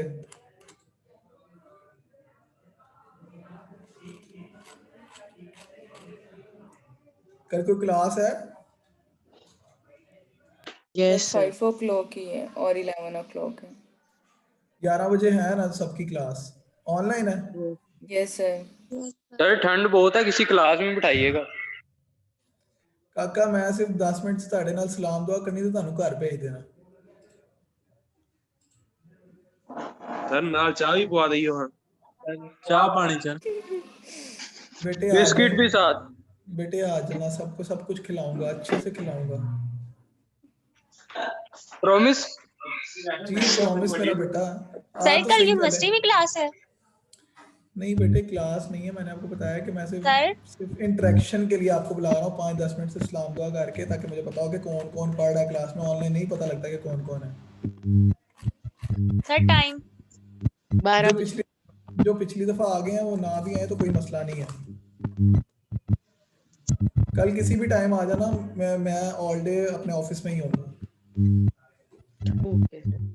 कल कोई क्लास है? Yes sir. 5 o'clock ही है और 11 o'clock है। 11 बजे है ना सबकी क्लास? ऑनलाइन है? Yes sir. सर ठंड बहुत है, किसी क्लास में बिठाइएगा। काका मैं सिर्फ 10 मिनट ਤੁਹਾਡੇ ਨਾਲ ਸਲਾਮ ਦੁਆ ਕਰਨੀ ਤੇ ਤੁਹਾਨੂੰ ਘਰ ਭੇਜ ਦੇਣਾ। सर नाल चाय भी पवा दइयो। हां चाय पानी सर। बेटे बिस्किट भी साथ। बेटे आ जाना, सबको सब कुछ खिलाऊंगा, अच्छे से खिलाऊंगा। प्रॉमिस? जी प्रॉमिस मेरा बेटा। सर कल यूनिवर्सिटी में क्लास है? नहीं बेटे क्लास नहीं है, मैंने आपको बताया कि मैं सिर्फ इंटरेक्शन के लिए आपको बुला रहा हूँ 5-10 मिनट से सलाम दुआ करके, ताकि मुझे पता हो कि कौन कौन पढ़ रहा है क्लास में। ऑनलाइन नहीं पता लगता कि कौन कौन है। सर टाइम 12 बजे। जो पिछली दफा आ गए हैं वो ना भी आए तो कोई मसला नहीं है। कल किसी भी टाइम आ जाना, मैं ऑल डे अपने ऑफिस में ही हूँ,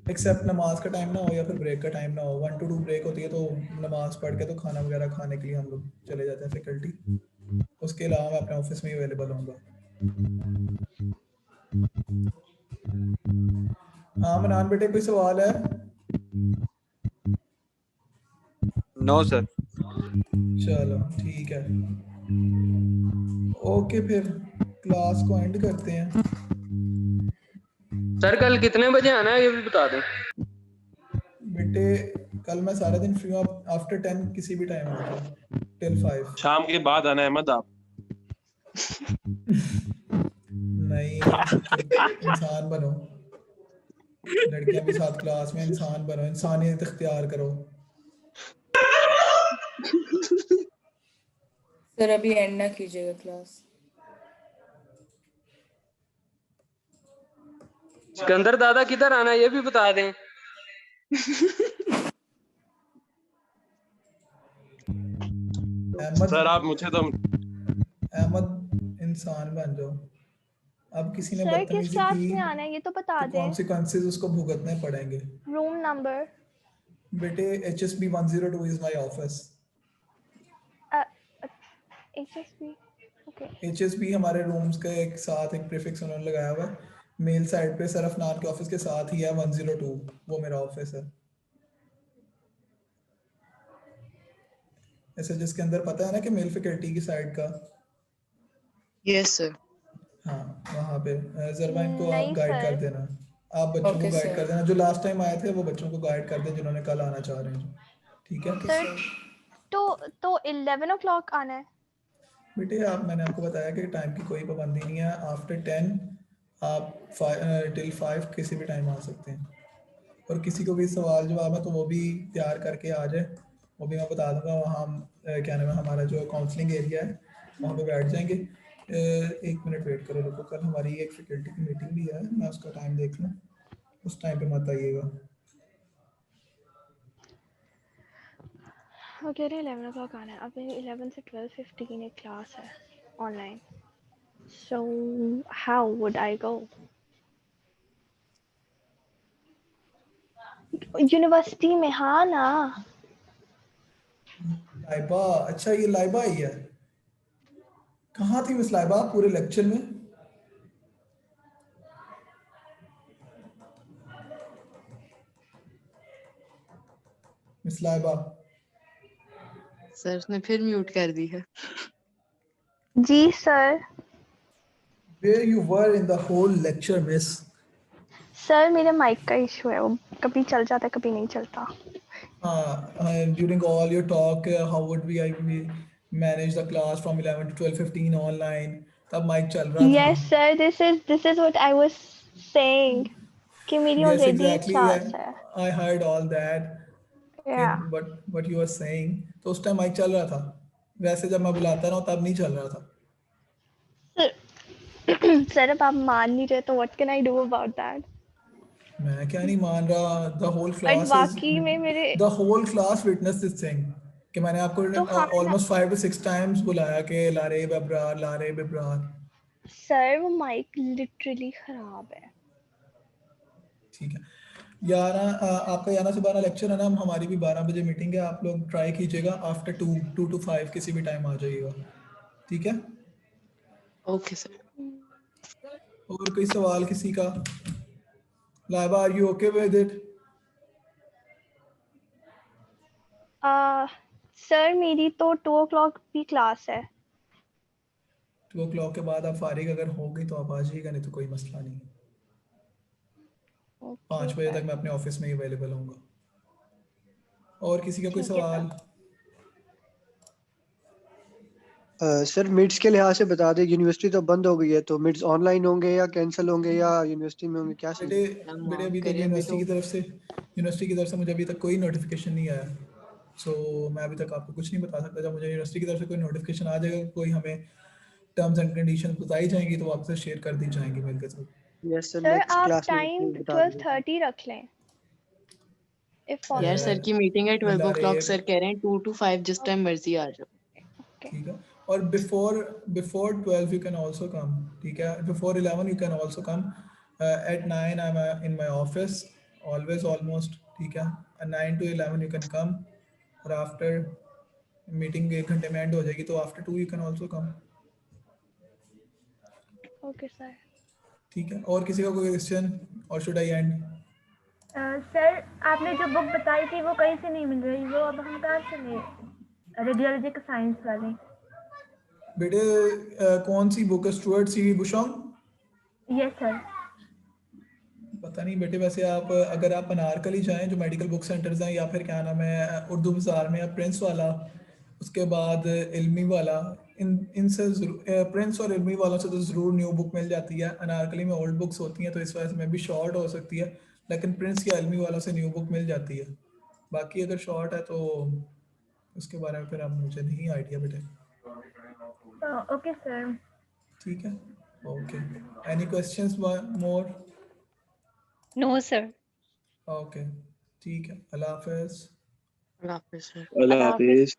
एक्सेप्ट नमाज का टाइम ना हो या फिर ब्रेक का टाइम ना हो। 1 to 2 ब्रेक होती है, तो नमाज पढ़ के तो खाना वगैरह खाने के लिए हम लोग चले जाते हैं फैकल्टी। उसके अलावा मैं अपने ऑफिस में ही अवेलेबल होऊंगा। हाँ मनान बेटे, कोई सवाल है? No sir. चलो ठीक है, ओके फिर क्लास को एंड करते हैं। सर कल कितने बजे आना है ये भी बता दें। बेटे कल मैं सारा दिन फ्री हूँ, आफ्टर 10 किसी भी टाइम आता हूँ टिल 5। शाम के बाद आना अहमद आप। नहीं, इंसान बनो, लड़कियां भी साथ क्लास में, इंसान बनो, इंसानियत इख्तियार करो। सर अभी एंड ना कीजिएगा क्लास। सिकंदर दादा किधर आना है ये भी बता दें। सर आप मुझे तो अहमद इंसान बन जाओ। अब किसी ने सर किस बदतमीजी क्लास की में आना है ये तो बता तो दें। कॉन्सिक्वेंसेस उसको भुगतने पड़ेंगे। रूम नंबर बेटे HSB 102 is my office. HSB okay. HSB हमारे रूम्स के एक साथ एक प्रीफिक्स उन्होंने लगाया हुआ है, मेल साइड पे सरफनान के ऑफिस के साथ ही है 102, वो मेरा ऑफिस है। ऐसे जिसके अंदर पता है ना कि मेल फैकल्टी की साइड का। Yes sir. हाँ वहाँ पे जरबा इनको आप नहीं गाइड कर सर। देना, आप बच्चों को ओके गाइड सर। कर देना। जो लास्ट टाइम आए थे वो बच्चों को गाइड कर दें जिन्होंने कल आना चाह रहे हैं, ठीक है? सर तो 11 o'clock आना है। बेटे मैंने आपको बताया कि टाइम की कोई पाबंदी नहीं है। आफ्टर 10 आप टिल 5 किसी भी टाइम आ सकते हैं। और किसी को भी सवाल जवाब है तो वो भी तैयार करके आ जाए, वो भी मैं बता दूंगा। वहाँ हम क्या नाम है, हमारा जो काउंसलिंग एरिया है वहाँ पे बैठ जाएंगे। 1 मिनट वेट करो लोगों, कल हमारी एक फैकल्टी की मीटिंग भी है, मैं उसका टाइम देख लूँ, उस टाइम पे मत आइएगा। वो कह रहे हैं 11 o'clock आना है। अब 11 से 12:15 एक क्लास है online. So how would I go? University में। हाँ ना। लाइबा, अच्छा ये लाइबा ही है। कहाँ थी मिस लाइबा पूरे लेक्चर में? मिस लाइबा सर उसने फिर म्यूट कर दी है। जी sir. Where you were in the whole lecture, miss? Sir मेरे माइक का इशू है, वो कभी चल जाता है कभी नहीं चलता। During all your talk, how would we manage the class from 11 to 12:15 online? तब माइक चल रहा था। Yes sir, this is what I was saying कि मेरी Yes, ऑलरेडी exactly. क्लास है। I heard all that. Yeah. What you were saying, तो उस time mic चल रहा था। वैसे जब मैं बुलाता रहा हूँ तब नहीं चल रहा था। सर अब आप मान नहीं रहे तो what can I do about that? मैं क्या नहीं मान रहा, the whole But class वाकई में मेरे the whole class witnessed this thing कि मैंने आपको तो हाँ almost 5 to 6 times बुलाया कि लारे बेब्रार। सर वो माइक लिटरली खराब है। ठीक है यार, आपका याना से 12 लेक्चर है ना, हमारी भी 12 बजे मीटिंग है। आप लोग ट्राई कीजिएगा आफ्टर 2 to 5 किसी भी टाइम आ जाइएगा, ठीक है? Okay sir. और कोई सवाल किसी का? Laiba are you okay with it? Sir मेरी तो 2 o'clock भी क्लास है। 2 o'clock के बाद आप फारिग अगर हो गई तो आप आ जाइएगा, नहीं तो कोई मसला नहीं। 5 बजे तक मैं अपने ऑफिस में ही अवेलेबल होऊंगा। और किसी का कोई सवाल? सर मिड्स के लिहाज से बता दें, यूनिवर्सिटी तो बंद हो गई है, तो मिड्स ऑनलाइन होंगे या कैंसिल होंगे या यूनिवर्सिटी में होंगे, क्या सही? बेटे अभी तक यूनिवर्सिटी की तरफ से मुझे अभी तक कोई नोटिफिकेशन नहीं आया। सो मैं अभी तक आपको कुछ नहीं बता सकता। जब मुझे यूनिवर्सिटी की तरफ से कोई नोटिफिकेशन आ जाएगा, कोई हमें टर्म्स एंड कंडीशन बताई जाएंगी तो आपसे शेयर कर दी जाएंगी मेल के through. Yes sir, sir next आप क्लास में टाइम बता दीजिए। 12:30 रख लें if यार possible। सर की मीटिंग है 12 o'clock, सर कह रहे हैं 2 to 5 जिस टाइम मर्जी आ जाओ। ठीक है, और before 12 you can also come, ठीक है? Before 11 you can also come. At 9 I'm in my office always almost, ठीक है? 9 to 11 you can come, और after meeting 1 घंटे में end हो जाएगी, तो after 2 you can also come. Okay sir. ठीक है, और किसी का कोई क्वेश्चन, और should I end? सर आपने जो बुक बताई थी वो कहीं से नहीं मिल रही, वो अब हम कहाँ से लें? रेडियोलॉजी का साइंस वाले। बेटे कौन सी बुक है? Stewart C Bushong? Yes sir. पता नहीं बेटे, वैसे आप अगर आप अनारकली जाएं जो मेडिकल बुक सेंटर्स हैं, या फिर क्या नाम है उर्दू बाजार में, या प्रिंस वाला, उसके बाद इल्मी वाला, इनसे प्रिंस और इल्मी वालों से तो ज़रूर न्यू बुक मिल जाती है। अनारकली में ओल्ड बुक्स होती हैं तो इस वजह से मैं भी शॉर्ट हो सकती है, लेकिन प्रिंस या इल्मी वालों से न्यू बुक मिल जाती है। बाकी अगर शॉर्ट है तो उसके बारे में फिर अब मुझे नहीं आइडिया बेटे। Okay sir. ठीक है, okay. Any questions more? No sir. Okay, ठीक है, अल्लाह हाफिज़। अल्लाह हाफिज़ सर। अल्लाह हाफिज़।